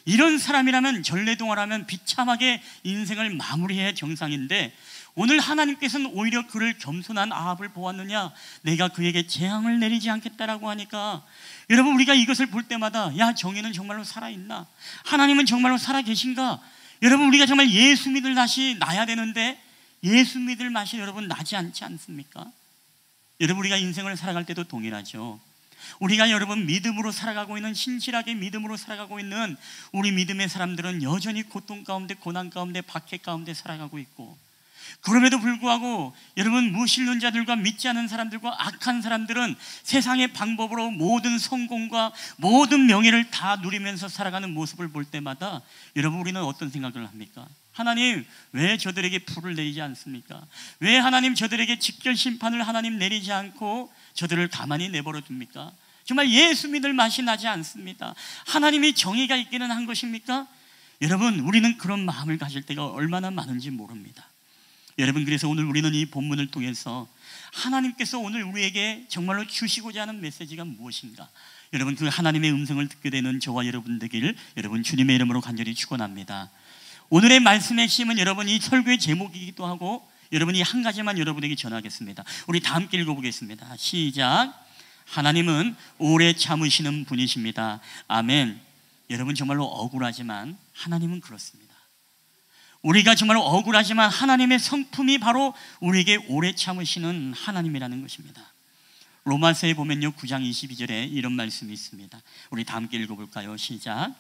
이런 사람이라면, 전래동화라면 비참하게 인생을 마무리해야 정상인데 오늘 하나님께서는 오히려 그를 겸손한 아합을 보았느냐? 내가 그에게 재앙을 내리지 않겠다라고 하니까 여러분, 우리가 이것을 볼 때마다 야, 정의는 정말로 살아있나? 하나님은 정말로 살아계신가? 여러분, 우리가 정말 예수 믿을 낯이 나야 되는데 예수 믿을 맛이 여러분 나지 않지 않습니까? 여러분, 우리가 인생을 살아갈 때도 동일하죠. 우리가 여러분 믿음으로 살아가고 있는, 신실하게 믿음으로 살아가고 있는 우리 믿음의 사람들은 여전히 고통 가운데, 고난 가운데, 박해 가운데 살아가고 있고, 그럼에도 불구하고 여러분, 무신론자들과 믿지 않은 사람들과 악한 사람들은 세상의 방법으로 모든 성공과 모든 명예를 다 누리면서 살아가는 모습을 볼 때마다 여러분, 우리는 어떤 생각을 합니까? 하나님, 왜 저들에게 불을 내리지 않습니까? 왜 하나님 저들에게 직결 심판을 하나님 내리지 않고 저들을 가만히 내버려 둡니까? 정말 예수 믿을 맛이 나지 않습니다. 하나님이 정의가 있기는 한 것입니까? 여러분, 우리는 그런 마음을 가질 때가 얼마나 많은지 모릅니다. 여러분, 그래서 오늘 우리는 이 본문을 통해서 하나님께서 오늘 우리에게 정말로 주시고자 하는 메시지가 무엇인가? 여러분, 그 하나님의 음성을 듣게 되는 저와 여러분 되기를 여러분 주님의 이름으로 간절히 축원합니다. 오늘의 말씀의 핵심은 여러분 이 설교의 제목이기도 하고 여러분이 한 가지만 여러분에게 전하겠습니다. 우리 다 함께 읽어보겠습니다. 시작. 하나님은 오래 참으시는 분이십니다. 아멘. 여러분, 정말로 억울하지만 하나님은 그렇습니다. 우리가 정말로 억울하지만 하나님의 성품이 바로 우리에게 오래 참으시는 하나님이라는 것입니다. 로마서에 보면요, 9장 22절에 이런 말씀이 있습니다. 우리 다 함께 읽어볼까요? 시작.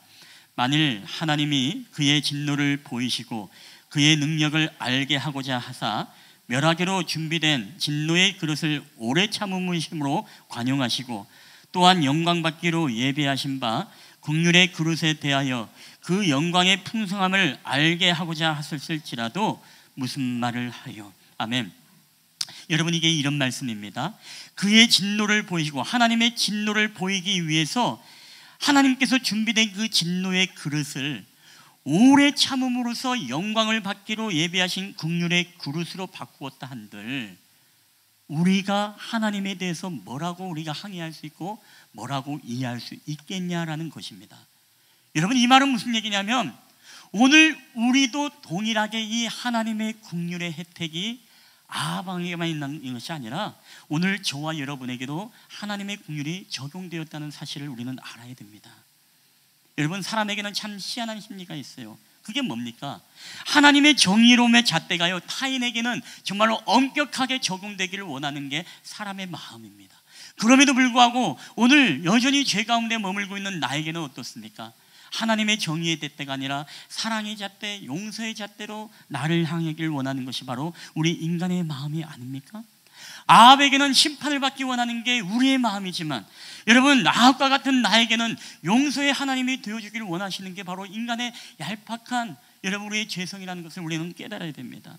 만일 하나님이 그의 진노를 보이시고 그의 능력을 알게 하고자 하사 멸하기로 준비된 진노의 그릇을 오래 참으심으로 관용하시고 또한 영광받기로 예배하신 바 긍휼의 그릇에 대하여 그 영광의 풍성함을 알게 하고자 하셨을지라도 무슨 말을 하여. 아멘. 여러분, 이게 이런 말씀입니다. 그의 진노를 보이시고, 하나님의 진노를 보이기 위해서 하나님께서 준비된 그 진노의 그릇을 오래 참음으로써 영광을 받기로 예비하신 긍휼의 그릇으로 바꾸었다 한들 우리가 하나님에 대해서 뭐라고 우리가 항의할 수 있고 뭐라고 이해할 수 있겠냐라는 것입니다. 여러분, 이 말은 무슨 얘기냐면 오늘 우리도 동일하게 이 하나님의 긍휼의 혜택이 아합 왕에게만 있는 것이 아니라 오늘 저와 여러분에게도 하나님의 긍휼이 적용되었다는 사실을 우리는 알아야 됩니다. 여러분, 사람에게는 참 희한한 심리가 있어요. 그게 뭡니까? 하나님의 정의로움의 잣대가요, 타인에게는 정말로 엄격하게 적용되기를 원하는 게 사람의 마음입니다. 그럼에도 불구하고 오늘 여전히 죄 가운데 머물고 있는 나에게는 어떻습니까? 하나님의 정의의 잣대가 아니라 사랑의 잣대, 용서의 잣대로 나를 향하기를 원하는 것이 바로 우리 인간의 마음이 아닙니까? 아합에게는 심판을 받기 원하는 게 우리의 마음이지만 여러분, 아합과 같은 나에게는 용서의 하나님이 되어주기를 원하시는 게 바로 인간의 얄팍한 여러분 우리의 죄성이라는 것을 우리는 깨달아야 됩니다.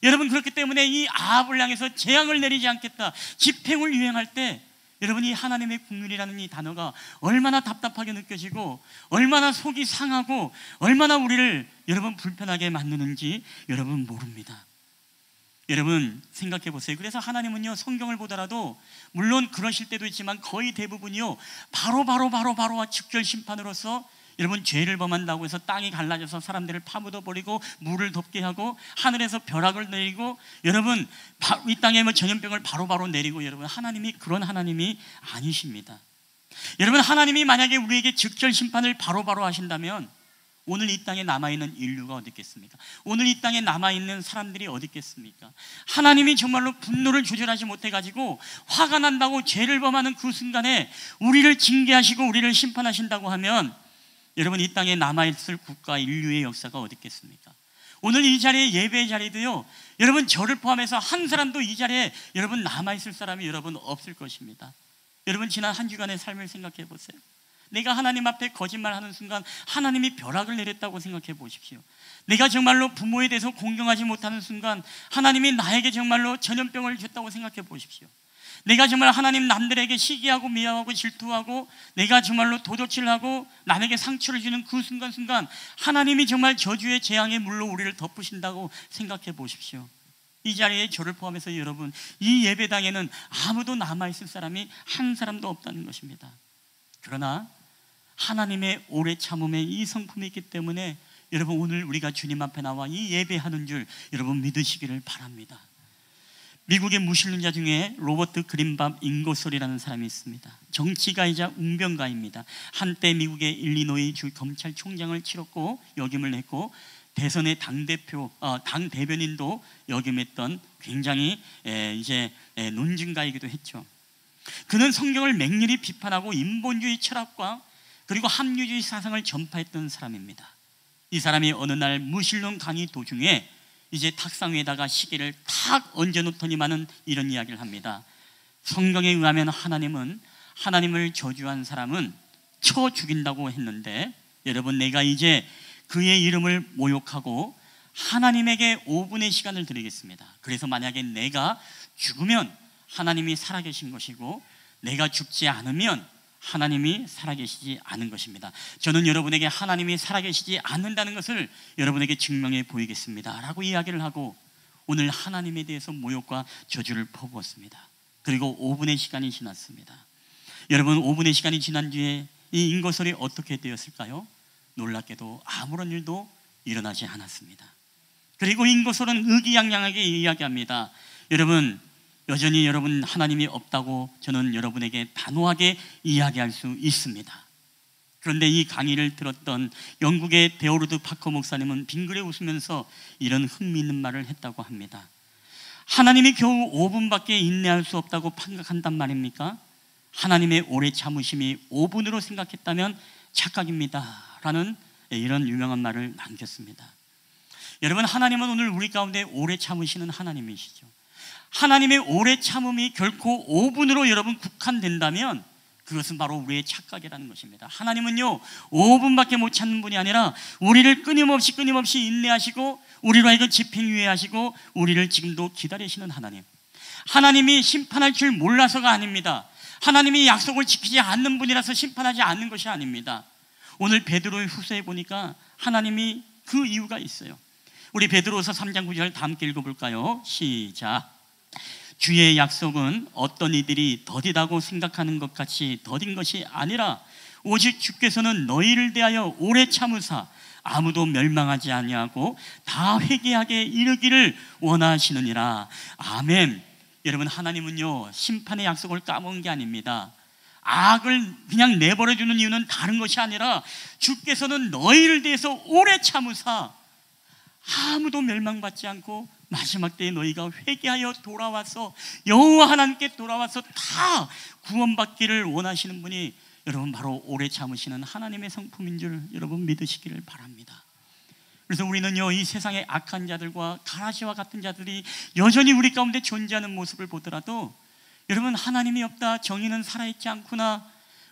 여러분 그렇기 때문에 이 아합을 향해서 재앙을 내리지 않겠다, 집행을 유행할 때 여러분 이 하나님의 국률이라는 이 단어가 얼마나 답답하게 느껴지고 얼마나 속이 상하고 얼마나 우리를 여러분 불편하게 만드는지 여러분 모릅니다. 여러분 생각해 보세요. 그래서 하나님은요 성경을 보더라도 물론 그러실 때도 있지만 거의 대부분이요 바로 즉결 심판으로서 여러분 죄를 범한다고 해서 땅이 갈라져서 사람들을 파묻어 버리고 물을 덮게 하고 하늘에서 벼락을 내리고 여러분 이 땅에 뭐 전염병을 바로바로 내리고 여러분 하나님이 그런 하나님이 아니십니다. 여러분 하나님이 만약에 우리에게 즉결 심판을 바로바로 하신다면 오늘 이 땅에 남아있는 인류가 어디 있겠습니까? 오늘 이 땅에 남아있는 사람들이 어디 있겠습니까? 하나님이 정말로 분노를 조절하지 못해가지고 화가 난다고 죄를 범하는 그 순간에 우리를 징계하시고 우리를 심판하신다고 하면 여러분 이 땅에 남아있을 국가 인류의 역사가 어디 있겠습니까? 오늘 이 자리에 예배의 자리도요 여러분 저를 포함해서 한 사람도 이 자리에 여러분 남아있을 사람이 여러분 없을 것입니다. 여러분 지난 한 주간의 삶을 생각해 보세요. 내가 하나님 앞에 거짓말하는 순간 하나님이 벼락을 내렸다고 생각해 보십시오. 내가 정말로 부모에 대해서 공경하지 못하는 순간 하나님이 나에게 정말로 전염병을 줬다고 생각해 보십시오. 내가 정말 하나님 남들에게 시기하고 미워하고 질투하고 내가 정말로 도적질을 하고 남에게 상처를 주는 그 순간순간 하나님이 정말 저주의 재앙의 물로 우리를 덮으신다고 생각해 보십시오. 이 자리에 저를 포함해서 여러분 이 예배당에는 아무도 남아있을 사람이 한 사람도 없다는 것입니다. 그러나 하나님의 오래 참음의 이 성품이 있기 때문에 여러분 오늘 우리가 주님 앞에 나와 이 예배하는 줄 여러분 믿으시기를 바랍니다. 미국의 무신론자 중에 로버트 그린밤 잉거솔이라는 사람이 있습니다. 정치가이자 웅변가입니다. 한때 미국의 일리노이 주 검찰총장을 치렀고 역임을 했고 대선의 당 대변인도 역임했던 굉장히 논증가이기도 했죠. 그는 성경을 맹렬히 비판하고 인본주의 철학과 그리고 합리주의 사상을 전파했던 사람입니다. 이 사람이 어느 날 무신론 강의 도중에 이제 탁상 위에다가 시계를 탁 얹어놓더니만은 이런 이야기를 합니다. 성경에 의하면 하나님은 하나님을 저주한 사람은 쳐 죽인다고 했는데 여러분 내가 이제 그의 이름을 모욕하고 하나님에게 5분의 시간을 드리겠습니다. 그래서 만약에 내가 죽으면 하나님이 살아계신 것이고 내가 죽지 않으면 하나님이 살아계시지 않은 것입니다. 저는 여러분에게 하나님이 살아계시지 않는다는 것을 여러분에게 증명해 보이겠습니다 라고 이야기를 하고 오늘 하나님에 대해서 모욕과 저주를 퍼부었습니다. 그리고 5분의 시간이 지났습니다. 여러분 5분의 시간이 지난 뒤에 이 잉거솔이 어떻게 되었을까요? 놀랍게도 아무런 일도 일어나지 않았습니다. 그리고 잉거솔은 의기양양하게 이야기합니다. 여러분 여전히 여러분 하나님이 없다고 저는 여러분에게 단호하게 이야기할 수 있습니다. 그런데 이 강의를 들었던 영국의 데오르드 파커 목사님은 빙그레 웃으면서 이런 흥미있는 말을 했다고 합니다. 하나님이 겨우 5분밖에 인내할 수 없다고 판각한단 말입니까? 하나님의 오래 참으심이 5분으로 생각했다면 착각입니다 라는 이런 유명한 말을 남겼습니다. 여러분 하나님은 오늘 우리 가운데 오래 참으시는 하나님이시죠. 하나님의 오래 참음이 결코 5분으로 여러분 국한된다면 그것은 바로 우리의 착각이라는 것입니다. 하나님은요 5분밖에 못 참는 분이 아니라 우리를 끊임없이 인내하시고 우리로 하여금 집행유예하시고 우리를 지금도 기다리시는 하나님. 하나님이 심판할 줄 몰라서가 아닙니다. 하나님이 약속을 지키지 않는 분이라서 심판하지 않는 것이 아닙니다. 오늘 베드로의 후서에 보니까 하나님이 그 이유가 있어요. 우리 베드로서 3장 9절 다 함께 읽어볼까요? 시작. 주의 약속은 어떤 이들이 더디다고 생각하는 것 같이 더딘 것이 아니라 오직 주께서는 너희를 대하여 오래 참으사 아무도 멸망하지 아니하고 다 회개하게 이르기를 원하시느니라. 아멘. 여러분 하나님은요 심판의 약속을 까먹은 게 아닙니다. 악을 그냥 내버려두는 이유는 다른 것이 아니라 주께서는 너희를 대해서 오래 참으사 아무도 멸망받지 않고 마지막 때에 너희가 회개하여 돌아와서 여호와 하나님께 돌아와서 다 구원받기를 원하시는 분이 여러분 바로 오래 참으시는 하나님의 성품인 줄 여러분 믿으시기를 바랍니다. 그래서 우리는요 이 세상의 악한 자들과 가라시와 같은 자들이 여전히 우리 가운데 존재하는 모습을 보더라도 여러분 하나님이 없다, 정의는 살아있지 않구나,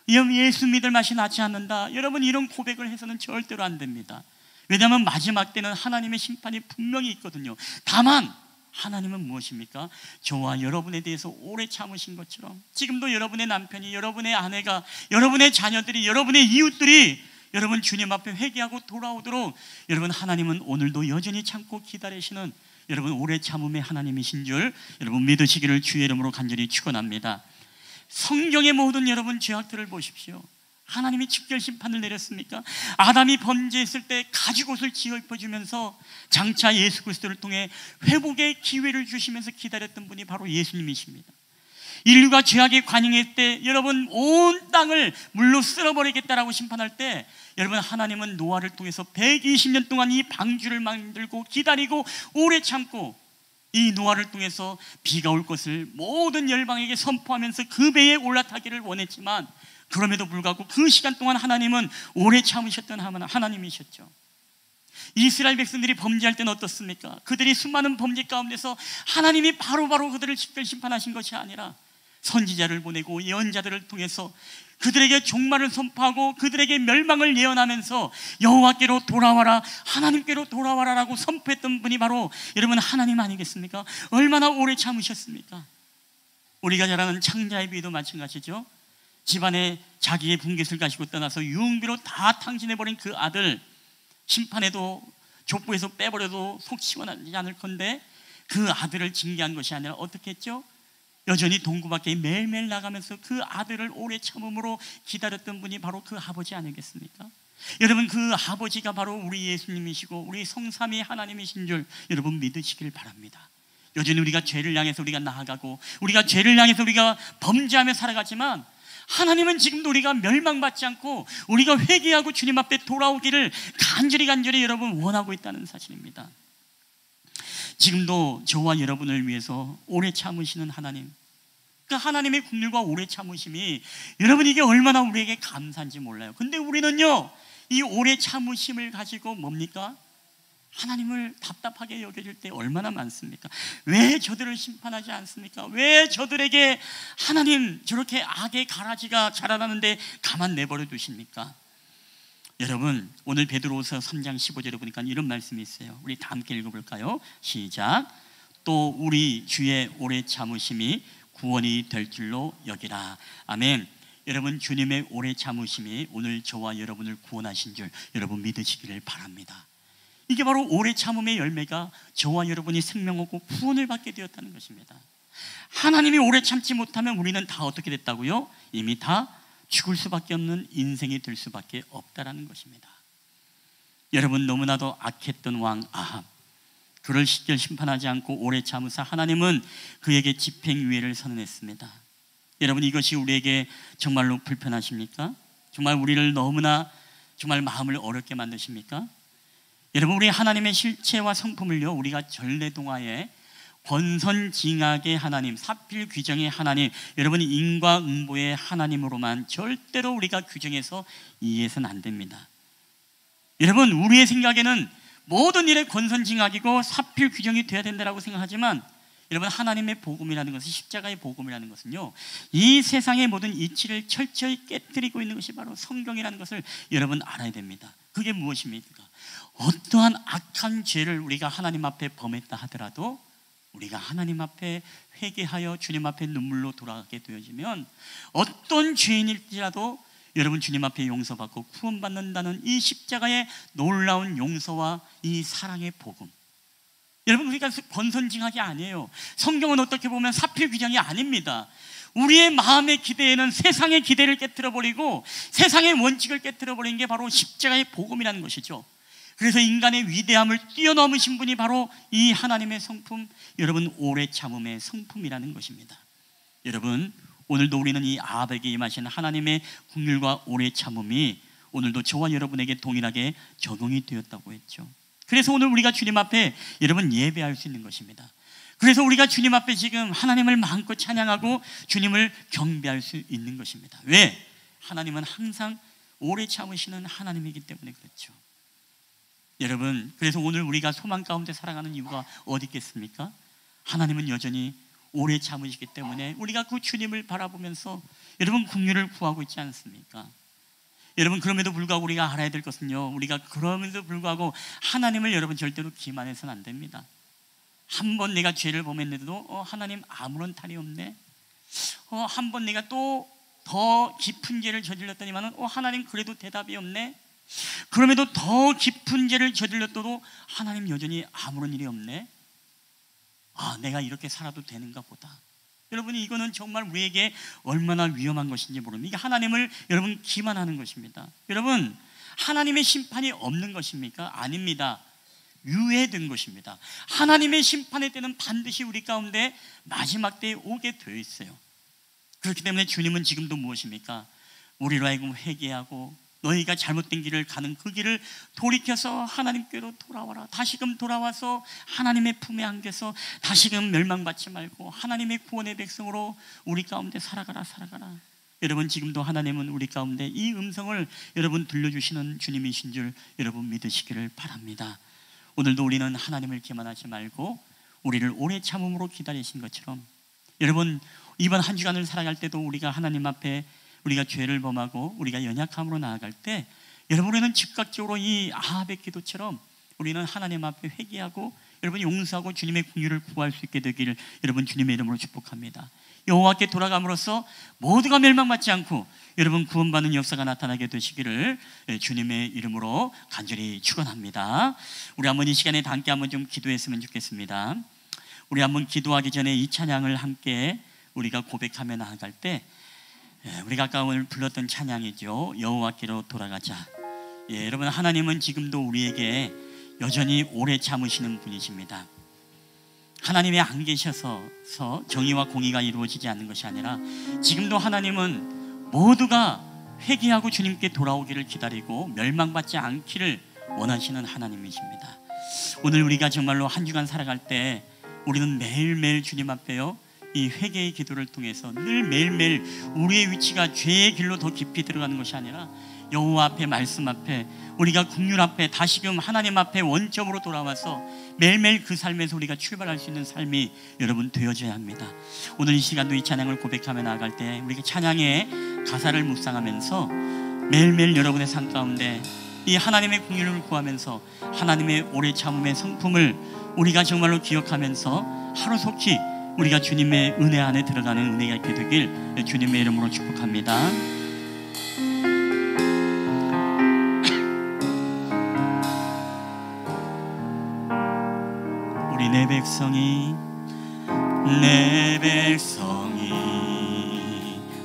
예수 믿을 맛이 나지 않는다, 여러분 이런 고백을 해서는 절대로 안 됩니다. 왜냐하면 마지막 때는 하나님의 심판이 분명히 있거든요. 다만 하나님은 무엇입니까? 저와 여러분에 대해서 오래 참으신 것처럼 지금도 여러분의 남편이, 여러분의 아내가, 여러분의 자녀들이, 여러분의 이웃들이 여러분 주님 앞에 회개하고 돌아오도록 여러분 하나님은 오늘도 여전히 참고 기다리시는 여러분 오래 참음의 하나님이신 줄 여러분 믿으시기를 주의 이름으로 간절히 축원합니다. 성경의 모든 여러분 죄악들을 보십시오. 하나님이 직결 심판을 내렸습니까? 아담이 범죄했을 때 가죽옷을 지어 입혀주면서 장차 예수 그리스도를 통해 회복의 기회를 주시면서 기다렸던 분이 바로 예수님이십니다. 인류가 죄악에 관영할 때 여러분 온 땅을 물로 쓸어버리겠다라고 심판할 때 여러분 하나님은 노아를 통해서 120년 동안 이 방주를 만들고 기다리고 오래 참고 이 노아를 통해서 비가 올 것을 모든 열방에게 선포하면서 그 배에 올라타기를 원했지만 그럼에도 불구하고 그 시간 동안 하나님은 오래 참으셨던 하나님이셨죠. 이스라엘 백성들이 범죄할 때는 어떻습니까? 그들이 수많은 범죄 가운데서 하나님이 바로바로 그들을 직접 심판하신 것이 아니라 선지자를 보내고 예언자들을 통해서 그들에게 종말을 선포하고 그들에게 멸망을 예언하면서 여호와께로 돌아와라, 하나님께로 돌아와라라고 선포했던 분이 바로 여러분 하나님 아니겠습니까? 얼마나 오래 참으셨습니까? 우리가 잘 아는 창자의 비유도 마찬가지죠. 집안에 자기의 분깃을 가지고 떠나서 유흥비로 다 탕진해버린 그 아들, 심판해도 족보에서 빼버려도 속 시원하지 않을 건데 그 아들을 징계한 것이 아니라 어떻게 했죠? 여전히 동구 밖에 매일매일 나가면서 그 아들을 오래 참음으로 기다렸던 분이 바로 그 아버지 아니겠습니까? 여러분 그 아버지가 바로 우리 예수님이시고 우리 성삼위 하나님이신 줄 여러분 믿으시길 바랍니다. 여전히 우리가 죄를 향해서 우리가 나아가고 우리가 죄를 향해서 우리가 범죄하며 살아가지만 하나님은 지금도 우리가 멸망받지 않고 우리가 회개하고 주님 앞에 돌아오기를 간절히 여러분 원하고 있다는 사실입니다. 지금도 저와 여러분을 위해서 오래 참으시는 하나님, 그 하나님의 긍휼과 오래 참으심이 여러분 이게 얼마나 우리에게 감사한지 몰라요. 근데 우리는요 이 오래 참으심을 가지고 뭡니까? 하나님을 답답하게 여겨질 때 얼마나 많습니까? 왜 저들을 심판하지 않습니까? 왜 저들에게 하나님 저렇게 악의 가라지가 자라나는데 가만 내버려 두십니까? 여러분 오늘 베드로후서 3장 15절에 보니까 이런 말씀이 있어요. 우리 다 함께 읽어볼까요? 시작. 또 우리 주의 오래 참으심이 구원이 될 줄로 여기라. 아멘. 여러분 주님의 오래 참으심이 오늘 저와 여러분을 구원하신 줄 여러분 믿으시기를 바랍니다. 이게 바로 오래 참음의 열매가 저와 여러분이 생명 얻고 구원을 받게 되었다는 것입니다. 하나님이 오래 참지 못하면 우리는 다 어떻게 됐다고요? 이미 다 죽을 수밖에 없는 인생이 될 수밖에 없다라는 것입니다. 여러분 너무나도 악했던 왕 아합, 그를 시절 심판하지 않고 오래 참으사 하나님은 그에게 집행유예를 선언했습니다. 여러분 이것이 우리에게 정말로 불편하십니까? 정말 우리를 너무나 정말 마음을 어렵게 만드십니까? 여러분 우리 하나님의 실체와 성품을요 우리가 전래동화에 권선징악의 하나님, 사필귀정의 하나님, 여러분 인과응보의 하나님으로만 절대로 우리가 규정해서 이해해서는 안 됩니다. 여러분 우리의 생각에는 모든 일에 권선징악이고 사필귀정이 돼야 된다고 생각하지만 여러분 하나님의 복음이라는 것은 십자가의 복음이라는 것은요 이 세상의 모든 이치를 철저히 깨뜨리고 있는 것이 바로 성경이라는 것을 여러분 알아야 됩니다. 그게 무엇입니까? 어떠한 악한 죄를 우리가 하나님 앞에 범했다 하더라도 우리가 하나님 앞에 회개하여 주님 앞에 눈물로 돌아가게 되어지면 어떤 죄인일지라도 여러분 주님 앞에 용서받고 구원받는다는 이 십자가의 놀라운 용서와 이 사랑의 복음, 여러분 그러니까 권선징악이 아니에요. 성경은 어떻게 보면 사필귀정이 아닙니다. 우리의 마음의 기대에는 세상의 기대를 깨트려버리고 세상의 원칙을 깨트려버리는 게 바로 십자가의 복음이라는 것이죠. 그래서 인간의 위대함을 뛰어넘으신 분이 바로 이 하나님의 성품, 여러분 오래 참음의 성품이라는 것입니다. 여러분 오늘도 우리는 이 아합에게 임하신 하나님의 긍휼과 오래 참음이 오늘도 저와 여러분에게 동일하게 적용이 되었다고 했죠. 그래서 오늘 우리가 주님 앞에 여러분 예배할 수 있는 것입니다. 그래서 우리가 주님 앞에 지금 하나님을 마음껏 찬양하고 주님을 경배할 수 있는 것입니다. 왜? 하나님은 항상 오래 참으시는 하나님이기 때문에 그렇죠. 여러분 그래서 오늘 우리가 소망 가운데 살아가는 이유가 어디 있겠습니까? 하나님은 여전히 오래 참으시기 때문에 우리가 그 주님을 바라보면서 여러분 긍휼을 구하고 있지 않습니까? 여러분, 그럼에도 불구하고 우리가 알아야 될 것은요, 우리가 그럼에도 불구하고 하나님을 여러분 절대로 기만해서는 안 됩니다. 한 번 내가 죄를 범했는데도 하나님 아무런 탈이 없네. 한 번 내가 또 더 깊은 죄를 저질렀더니만은 하나님 그래도 대답이 없네. 그럼에도 더 깊은 죄를 저질렀어도 하나님 여전히 아무런 일이 없네. 내가 이렇게 살아도 되는가 보다. 여러분, 이거는 정말 우리에게 얼마나 위험한 것인지 모릅니다. 이게 하나님을 여러분 기만하는 것입니다. 여러분, 하나님의 심판이 없는 것입니까? 아닙니다. 유예된 것입니다. 하나님의 심판의 때는 반드시 우리 가운데 마지막 때에 오게 되어 있어요. 그렇기 때문에 주님은 지금도 무엇입니까? 우리로 하여금 회개하고 너희가 잘못된 길을 가는 그 길을 돌이켜서 하나님께로 돌아와라. 다시금 돌아와서 하나님의 품에 안겨서 다시금 멸망받지 말고 하나님의 구원의 백성으로 우리 가운데 살아가라. 여러분, 지금도 하나님은 우리 가운데 이 음성을 여러분 들려주시는 주님이신 줄 여러분 믿으시기를 바랍니다. 오늘도 우리는 하나님을 기만하지 말고 우리를 오래 참음으로 기다리신 것처럼, 여러분, 이번 한 주간을 살아갈 때도 우리가 하나님 앞에 우리가 죄를 범하고 우리가 연약함으로 나아갈 때, 여러분, 우리는 즉각적으로 이 아합의 기도처럼 우리는 하나님 앞에 회개하고 여러분 용서하고 주님의 긍휼을 구할 수 있게 되기를 여러분 주님의 이름으로 축복합니다. 여호와께 돌아감으로써 모두가 멸망받지 않고 여러분 구원받는 역사가 나타나게 되시기를 주님의 이름으로 간절히 축원합니다. 우리 한번 이 시간에 함께 한번 좀 기도했으면 좋겠습니다. 우리 한번 기도하기 전에 이 찬양을 함께 우리가 고백하며 나아갈 때, 우리가 아까 오늘 불렀던 찬양이죠. 여호와께로 돌아가자. 여러분, 하나님은 지금도 우리에게 여전히 오래 참으시는 분이십니다. 하나님이 안 계셔서 정의와 공의가 이루어지지 않는 것이 아니라 지금도 하나님은 모두가 회개하고 주님께 돌아오기를 기다리고 멸망받지 않기를 원하시는 하나님이십니다. 오늘 우리가 정말로 한 주간 살아갈 때 우리는 매일매일 주님 앞에요, 이 회개의 기도를 통해서 늘 매일매일 우리의 위치가 죄의 길로 더 깊이 들어가는 것이 아니라 여호와 앞에, 말씀 앞에, 우리가 긍휼 앞에 다시금 하나님 앞에 원점으로 돌아와서 매일매일 그 삶에서 우리가 출발할 수 있는 삶이 여러분 되어져야 합니다. 오늘 이 시간도 이 찬양을 고백하며 나아갈 때 우리가 찬양의 가사를 묵상하면서 매일매일 여러분의 삶 가운데 이 하나님의 긍휼을 구하면서 하나님의 오래 참음의 성품을 우리가 정말로 기억하면서 하루속히 우리가 주님의 은혜 안에 들어가는 은혜가 있게 되길 주님의 이름으로 축복합니다. 우리 내 백성이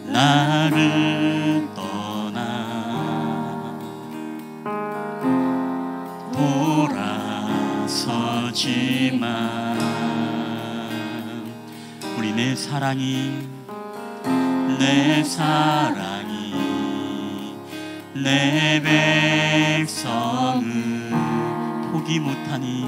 나를 떠나 돌아서지만 우리 내 사랑이 내 백성을 포기 못하니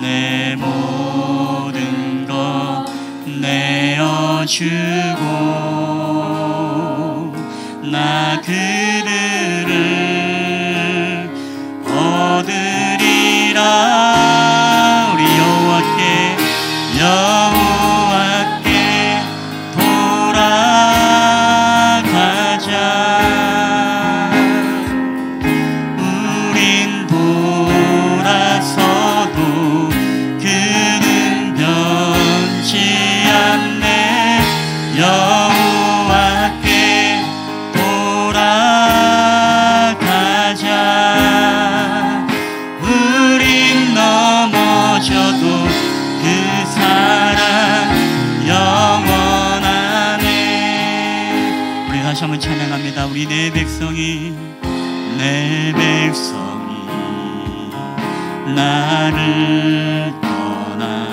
내 모든 것 내어주고 나 그들을 얻으리라. 우리 여호와께 돌아가자. 우린 돌아서도 그는 변치 않네. 여호와께 돌아가자. 우린 넘어져도 그 사랑 영원하네. 우리 다시 한번 찬양합니다. 우리 내 백성이 나를 떠나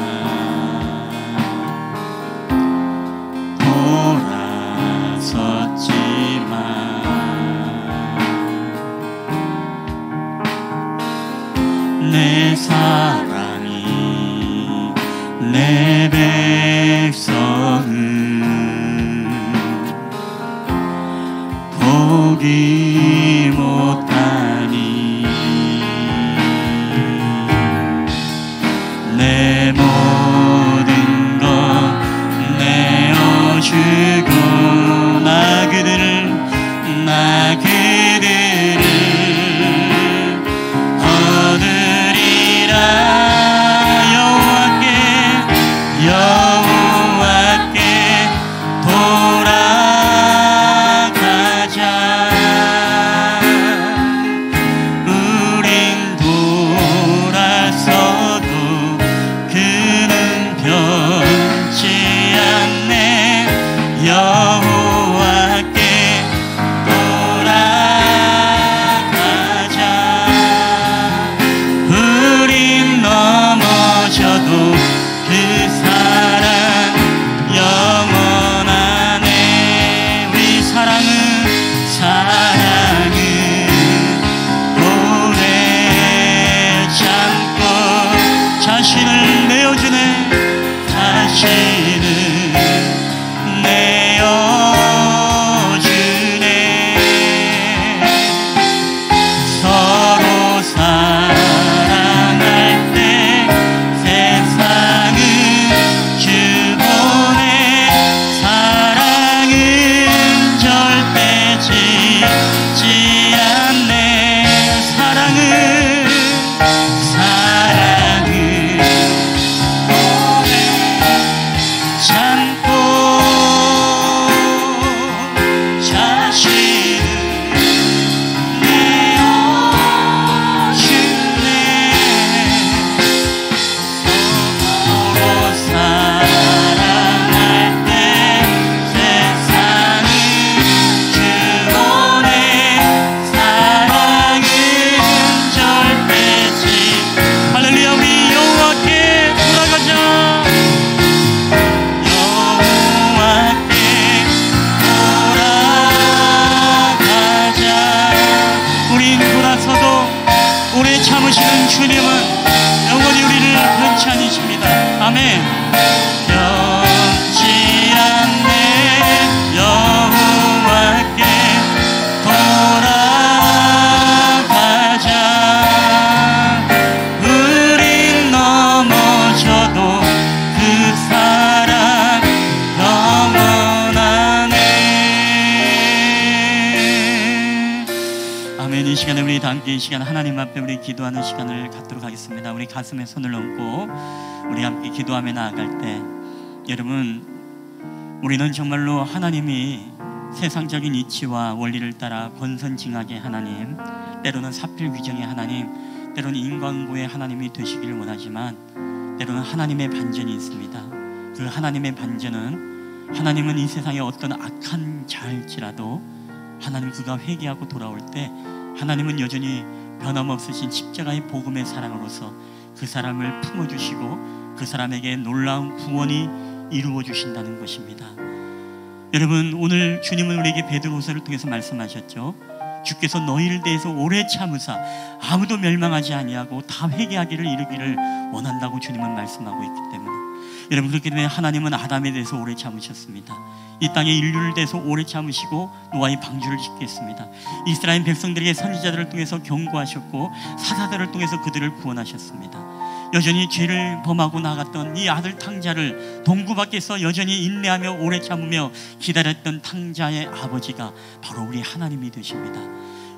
돌아섰지만 내 사랑이 내 백성을 포기 못하니 내 몸 주고 나 그들을 얻으리라. 여호와께 돌아가자. 우린 돌아서도 그는 변치 않네. 여호와께 돌아가자. 우린 넘어져도 그 사랑 영원하네. 우리 사랑은 오래 참고 자신을 내어주네. 자신을 내어주네. 서로 사랑할 때 세상은 주보네. 사랑은 절대 지지 않네. 사랑은 오래 참고 자신을 내어주네. 서로 사랑할 때 세상은 주보네. 사랑은 절대 할렐루야. 우리 여호와께 돌아가자. 여호와께 돌아가자. 우린 돌아서도 오래 참으시는 주님은 영원히 우리를 변치 않으십니다. 아멘. 변치 않네. 여호와께 돌아가자. 우린 넘어져도 그 사랑 영원하네. 아멘. 이 시간에 우리 다 함께 이 시간 하나님 앞에 우리 기도하는 시간을 갖도록 하겠습니다. 우리 가슴에 손을 얹고 우리 함께 기도하며 나아갈 때, 여러분, 우리는 정말로 하나님이 세상적인 이치와 원리를 따라 권선징악의 하나님, 때로는 사필귀정의 하나님, 때로는 인간고의 하나님이 되시기를 원하지만 때로는 하나님의 반전이 있습니다. 그 하나님의 반전은, 하나님은 이 세상에 어떤 악한 자일지라도 하나님 그가 회개하고 돌아올 때 하나님은 여전히 변함없으신 십자가의 복음의 사랑으로서 그 사람을 품어주시고 그 사람에게 놀라운 구원이 이루어 주신다는 것입니다. 여러분, 오늘 주님은 우리에게 베드로후서를 통해서 말씀하셨죠. 주께서 너희를 대해서 오래 참으사 아무도 멸망하지 아니하고 다 회개하기를 이루기를 원한다고 주님은 말씀하고 있기 때문에, 여러분, 그렇기 때문에 하나님은 아담에 대해서 오래 참으셨습니다. 이 땅의 인류를 대해서 오래 참으시고 노아의 방주를 짓겠습니다. 이스라엘 백성들에게 선지자들을 통해서 경고하셨고 사사들을 통해서 그들을 구원하셨습니다. 여전히 죄를 범하고 나갔던 이 아들 탕자를 동구 밖에서 여전히 인내하며 오래 참으며 기다렸던 탕자의 아버지가 바로 우리 하나님이 되십니다.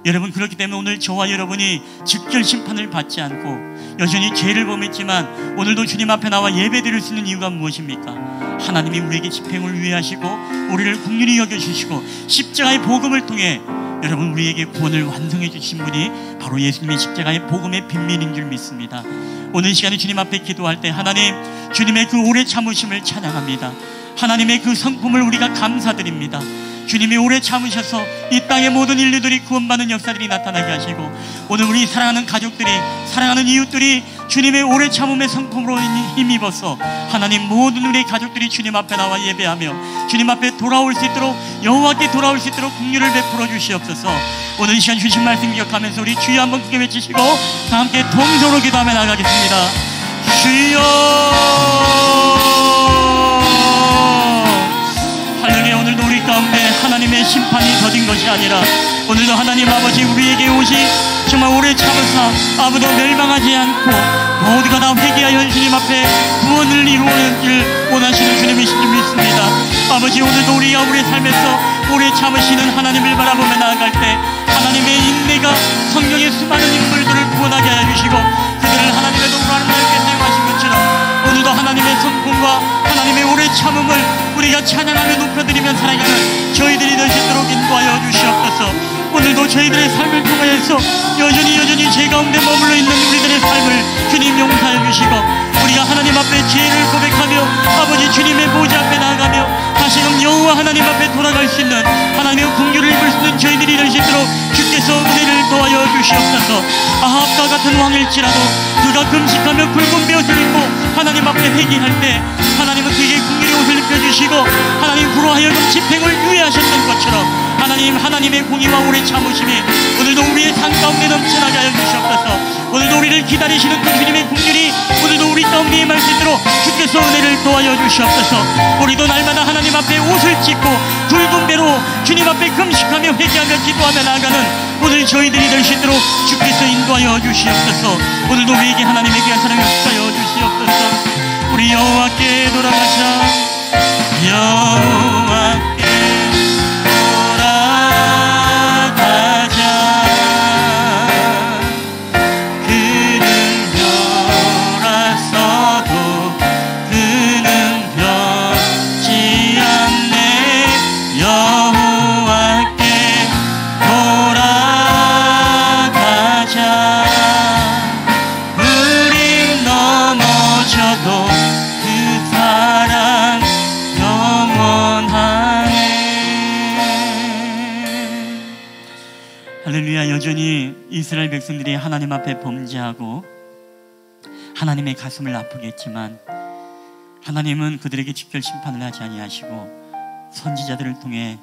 여러분, 그렇기 때문에 오늘 저와 여러분이 즉결 심판을 받지 않고 여전히 죄를 범했지만 오늘도 주님 앞에 나와 예배드릴 수 있는 이유가 무엇입니까? 하나님이 우리에게 집행을 위하시고 우리를 긍휼히 여겨주시고 십자가의 복음을 통해 여러분 우리에게 구원을 완성해 주신 분이 바로 예수님의 십자가의 복음의 빈민인 줄 믿습니다. 오늘 이 시간에 주님 앞에 기도할 때 하나님, 주님의 그 오래 참으심을 찬양합니다. 하나님의 그 성품을 우리가 감사드립니다. 주님이 오래 참으셔서 이 땅의 모든 인류들이 구원받는 역사들이 나타나게 하시고 오늘 우리 사랑하는 가족들이, 사랑하는 이웃들이 주님의 오래 참음의 성품으로 힘입어서 하나님 모든 우리 가족들이 주님 앞에 나와 예배하며 주님 앞에 돌아올 수 있도록, 여호와께 돌아올 수 있도록 긍휼을 베풀어 주시옵소서. 오늘 이 시간 주신 말씀 기억하면서 우리 주여 한번 크게 외치시고 다 함께 동서로 기도하며 나가겠습니다. 주여, 할렐루야. 오늘도 우리 가운데 하나님의 심판이 더딘 것이 아니라 오늘도 하나님 아버지 우리에게 오직 정말 오래 참으사 아무도 멸망하지 않고 모두가 다 회개하여 주님 앞에 구원을 이루는 길 원하시는 주님이신 줄 믿습니다. 아버지, 오늘도 우리가 우리의 삶에서 오래 참으시는 하나님을 바라보며 나아갈 때 하나님의 인내가 성경의 수많은 인물들을 구원하게 하여 주시고 그들을 하나님의 도구로 하나님께 사용하신 것처럼 오늘도 하나님의 성품과 하나님의 오래 참음을 우리가 찬양하며 높여드리며 살아가는 저희들이 될 수 있도록 인도하여 주시옵소서. 오늘도 저희들의 삶을 통하여서 여전히 죄 가운데 머물러 있는 우리들의 삶을 주님 용서하여 주시고 우리가 하나님 앞에 죄를 고백하며 아버지 주님의 보좌 앞에 나아가며 다시금 여호와 하나님 앞에 돌아갈 수 있는 하나님의 긍휼을 입을 수 있는 저희들이 될 수 있도록 주께서 은혜를 도와여 주시옵소서. 아합과 같은 왕일지라도 그가 금식하며 굵은 벼옷을 입고 하나님 앞에 회개할 때 하나님은 그에게 긍휼의 옷을 입혀주시고 하나님 불로 하여금 집행을 유예하셨던 것처럼 하나님의 공의와 오래 참으심이 오늘도 우리의 삶 가운데 넘쳐나게 하여 주시옵소서. 오늘도 우리를 기다리시는 그 주님의 긍휼이 오늘도 우리 가운데 임할 수 있도록 주께서 은혜를 도와여 주시옵소서. 우리도 날마다 하나님 앞에 옷을 찢고 굵은 배로 주님 앞에 금식하며 회개하며 기도하며 나아가는 오늘 저희들이 될 수 있도록 주께서 인도하여 주시옵소서. 오늘도 우리에게 하나님의 귀한 사랑을 주하여 주시옵소서. 우리 여호와께 돌아가자. 여호와께 여전히 이스라엘 백성들이 하나님 앞에 범죄하고 하나님의 가슴을 아프게 했지만 하나님은 그들에게 직결 심판을 하지 아니하시고 선지자들을 통해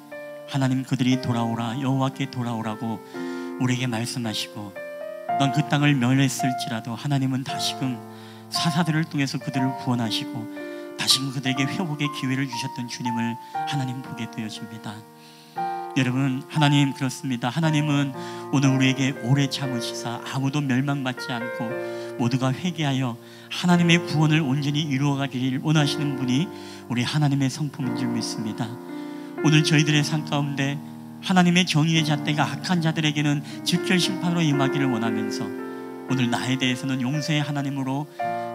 하나님 그들이 돌아오라 여호와께 돌아오라고 우리에게 말씀하시고 넌 그 땅을 멸했을지라도 하나님은 다시금 사사들을 통해서 그들을 구원하시고 다시금 그들에게 회복의 기회를 주셨던 주님을 하나님 보게 되어집니다. 여러분, 하나님 그렇습니다. 하나님은 오늘 우리에게 오래 참으시사 아무도 멸망받지 않고 모두가 회개하여 하나님의 구원을 온전히 이루어가기를 원하시는 분이 우리 하나님의 성품인 줄 믿습니다. 오늘 저희들의 삶 가운데 하나님의 정의의 잣대가 악한 자들에게는 즉결 심판으로 임하기를 원하면서 오늘 나에 대해서는 용서의 하나님으로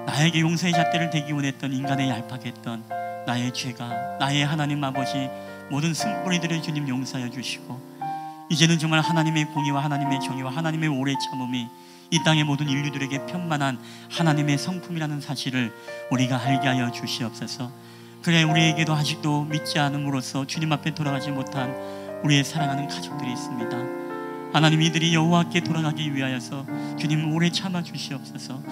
나에게 용서의 잣대를 대기 원했던 인간의 얄팍했던 나의 죄가 나의 하나님 아버지 모든 승뿌리들의 주님 용서하여 주시고 이제는 정말 하나님의 공의와 하나님의 정의와 하나님의 오래 참음이 이 땅의 모든 인류들에게 편만한 하나님의 성품이라는 사실을 우리가 알게 하여 주시옵소서. 그래 우리에게도 아직도 믿지 않음으로써 주님 앞에 돌아가지 못한 우리의 사랑하는 가족들이 있습니다. 하나님 이들이 여호와께 돌아가기 위하여서 주님 오래 참아 주시옵소서.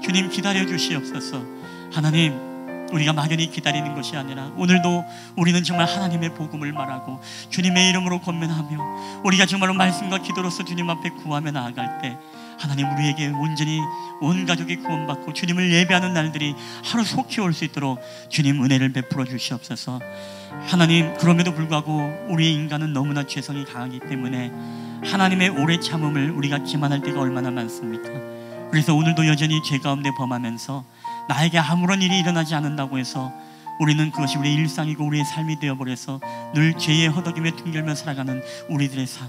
주님 기다려 주시옵소서. 하나님 우리가 막연히 기다리는 것이 아니라 오늘도 우리는 정말 하나님의 복음을 말하고 주님의 이름으로 권면하며 우리가 정말로 말씀과 기도로서 주님 앞에 구하며 나아갈 때 하나님 우리에게 온전히 온 가족이 구원받고 주님을 예배하는 날들이 하루 속히 올 수 있도록 주님 은혜를 베풀어 주시옵소서. 하나님 그럼에도 불구하고 우리의 인간은 너무나 죄성이 강하기 때문에 하나님의 오래 참음을 우리가 기만할 때가 얼마나 많습니까? 그래서 오늘도 여전히 죄 가운데 범하면서 나에게 아무런 일이 일어나지 않는다고 해서 우리는 그것이 우리의 일상이고 우리의 삶이 되어버려서 늘 죄에 허덕이며 튕길며 살아가는 우리들의 삶.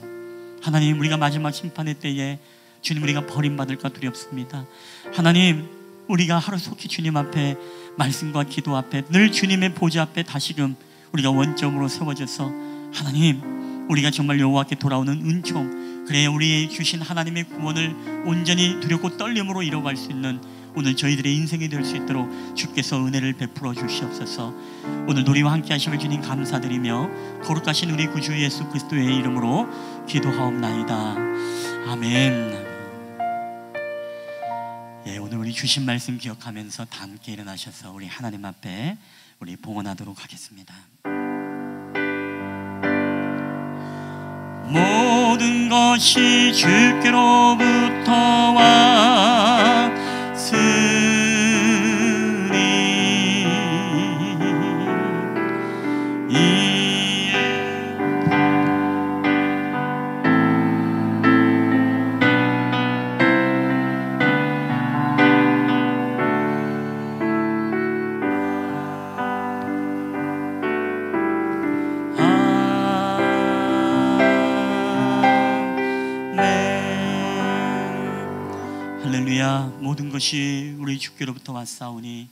하나님 우리가 마지막 심판의 때에 주님 우리가 버림받을까 두렵습니다. 하나님 우리가 하루속히 주님 앞에 말씀과 기도 앞에 늘 주님의 보좌 앞에 다시금 우리가 원점으로 세워져서 하나님 우리가 정말 여호와께 돌아오는 은총 그래 우리의 주신 하나님의 구원을 온전히 두렵고 떨림으로 이뤄갈 수 있는 오늘 저희들의 인생이 될 수 있도록 주께서 은혜를 베풀어 주시옵소서. 오늘 우리와 함께 하심을 주님 감사드리며 거룩하신 우리 구주 예수 그리스도의 이름으로 기도하옵나이다. 아멘. 예, 오늘 우리 주신 말씀 기억하면서 다 함께 일어나셔서 우리 하나님 앞에 우리 봉헌하도록 하겠습니다. 모든 것이 주께로부터 왔으니 이에 우리가 모든 것이 우리 주께로부터 왔사오니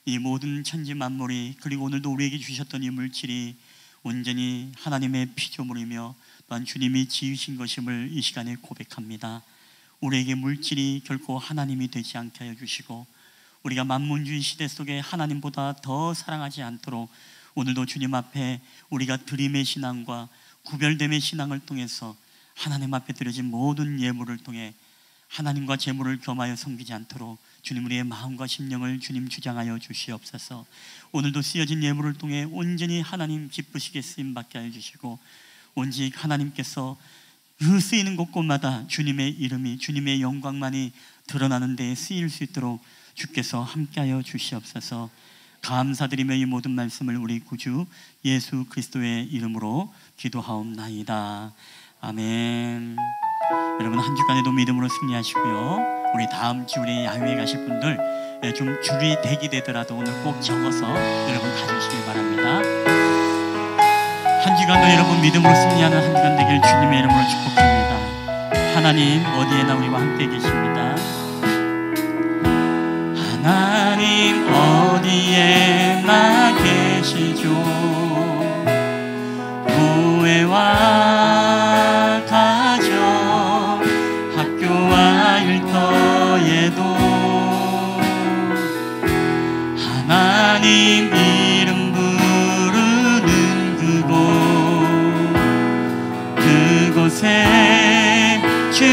이 모든 천지 만물이, 그리고 오늘도 우리에게 주셨던 이 물질이 온전히 하나님의 피조물이며 또한 주님이 지으신 것임을 이 시간에 고백합니다. 우리에게 물질이 결코 하나님이 되지 않게 하여 주시고, 우리가 만문주의 시대 속에 하나님보다 더 사랑하지 않도록 오늘도 주님 앞에 우리가 드림의 신앙과 구별됨의 신앙을 통해서 하나님 앞에 드려진 모든 예물을 통해 하나님과 재물을 겸하여 섬기지 않도록 주님 우리의 마음과 심령을 주님 주장하여 주시옵소서. 오늘도 쓰여진 예물을 통해 온전히 하나님 기쁘시게 쓰임받게 하여 주시고, 온전히 하나님께서 그 쓰이는 곳곳마다 주님의 이름이, 주님의 영광만이 드러나는 데에 쓰일 수 있도록 주께서 함께하여 주시옵소서. 감사드리며 이 모든 말씀을 우리 구주 예수 그리스도의 이름으로 기도하옵나이다. 아멘. 여러분, 한 주간에도 믿음으로 승리하시고요. 우리 다음 주 우리 야외에 가실 분들 좀 줄이 대기되더라도 오늘 꼭 적어서 여러분 가주시기 바랍니다. 한 주간도 여러분 믿음으로 승리하는 한 주간 되길 주님의 이름으로 축복합니다. 하나님 어디에나 우리와 함께 계십니다. 하나님 어디에나 계시죠. 교회와 가정, 학교와 일터에도 하나님 이름 부르는 그곳에 주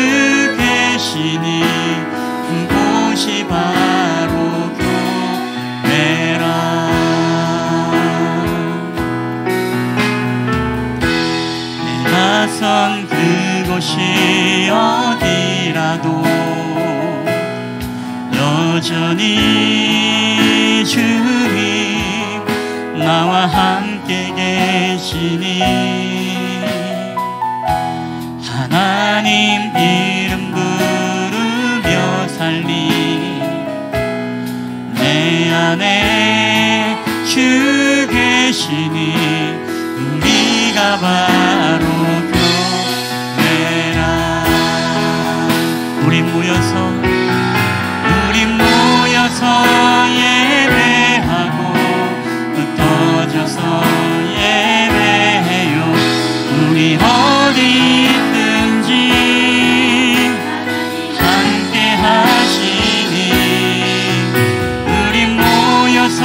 계시니 그곳이 바로 교회라. 내가 선 그곳이 어디라도 여전히 주님 나와 함께 계시니 하나님 이름 부르며 살리 내 안에 주 계시니 우리가 바로 교회라. 우리 모여서 예배하고 흩어져서 예배해요. 우리 어디 있든지 함께 하시니 우리 모여서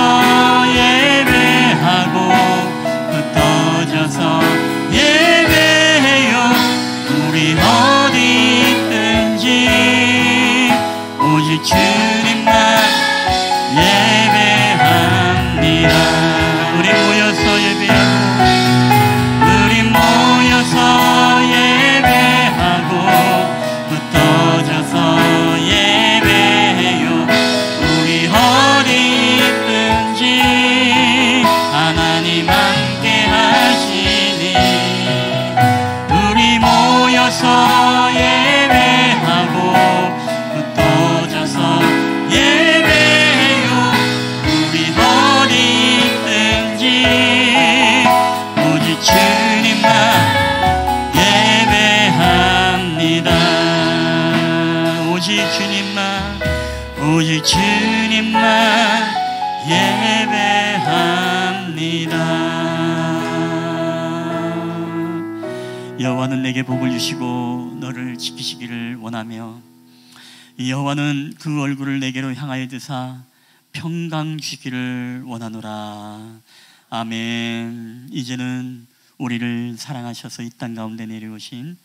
예배하고 흩어져서 예배해요. 우리 어디 있든지 오직 주님만 예배합니다. 우리 모여서 예배하고 우리 모여서 예배하고 흩어져서 예배해요. 우리 어디 있든지 하나님 함께 하시니 우리 모여서 예배하고 흩어져서 예배해요. 우리 어디 있든지 오직 주님만 예배합니다. 오직 주님만, 오직 주님만 예배합니다. 여호와는 내게 복을 주시고 너를 지키시기를 원하며 여호와는 그 얼굴을 내게로 향하여 드사 평강 주시기를 원하노라. 아멘. 이제는 우리를 사랑하셔서 이 땅 가운데 내려오신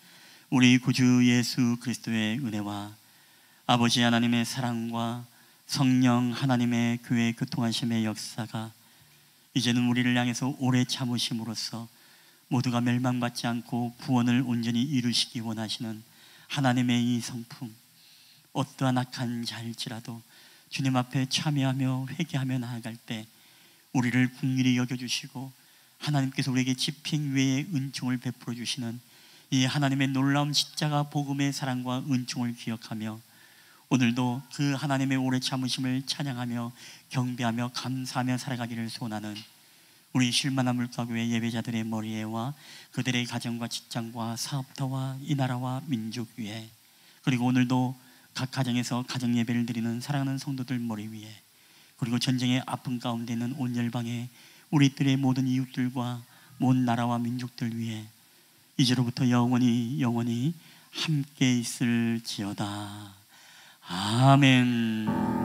우리 구주 예수 그리스도의 은혜와 아버지 하나님의 사랑과 성령 하나님의 교회 교통하심의 역사가 이제는 우리를 향해서 오래 참으심으로써 모두가 멸망받지 않고 구원을 온전히 이루시기 원하시는 하나님의 이 성품, 어떠한 악한 자일지라도 주님 앞에 참여하며 회개하며 나아갈 때 우리를 긍휼히 여겨주시고 하나님께서 우리에게 집행외의 은총을 베풀어 주시는 이 하나님의 놀라운 십자가 복음의 사랑과 은총을 기억하며 오늘도 그 하나님의 오래 참으심을 찬양하며 경배하며 감사하며 살아가기를 소원하는 우리 실만한 물가교회 예배자들의 머리에와 그들의 가정과 직장과 사업터와 이 나라와 민족 위에, 그리고 오늘도 각 가정에서 가정 예배를 드리는 사랑하는 성도들 머리 위에, 그리고 전쟁의 아픔 가운데 있는 온 열방에 우리 뜰의 모든 이웃들과 모든 나라와 민족들 위에 이제로부터 영원히 영원히 함께 있을지어다. 아멘.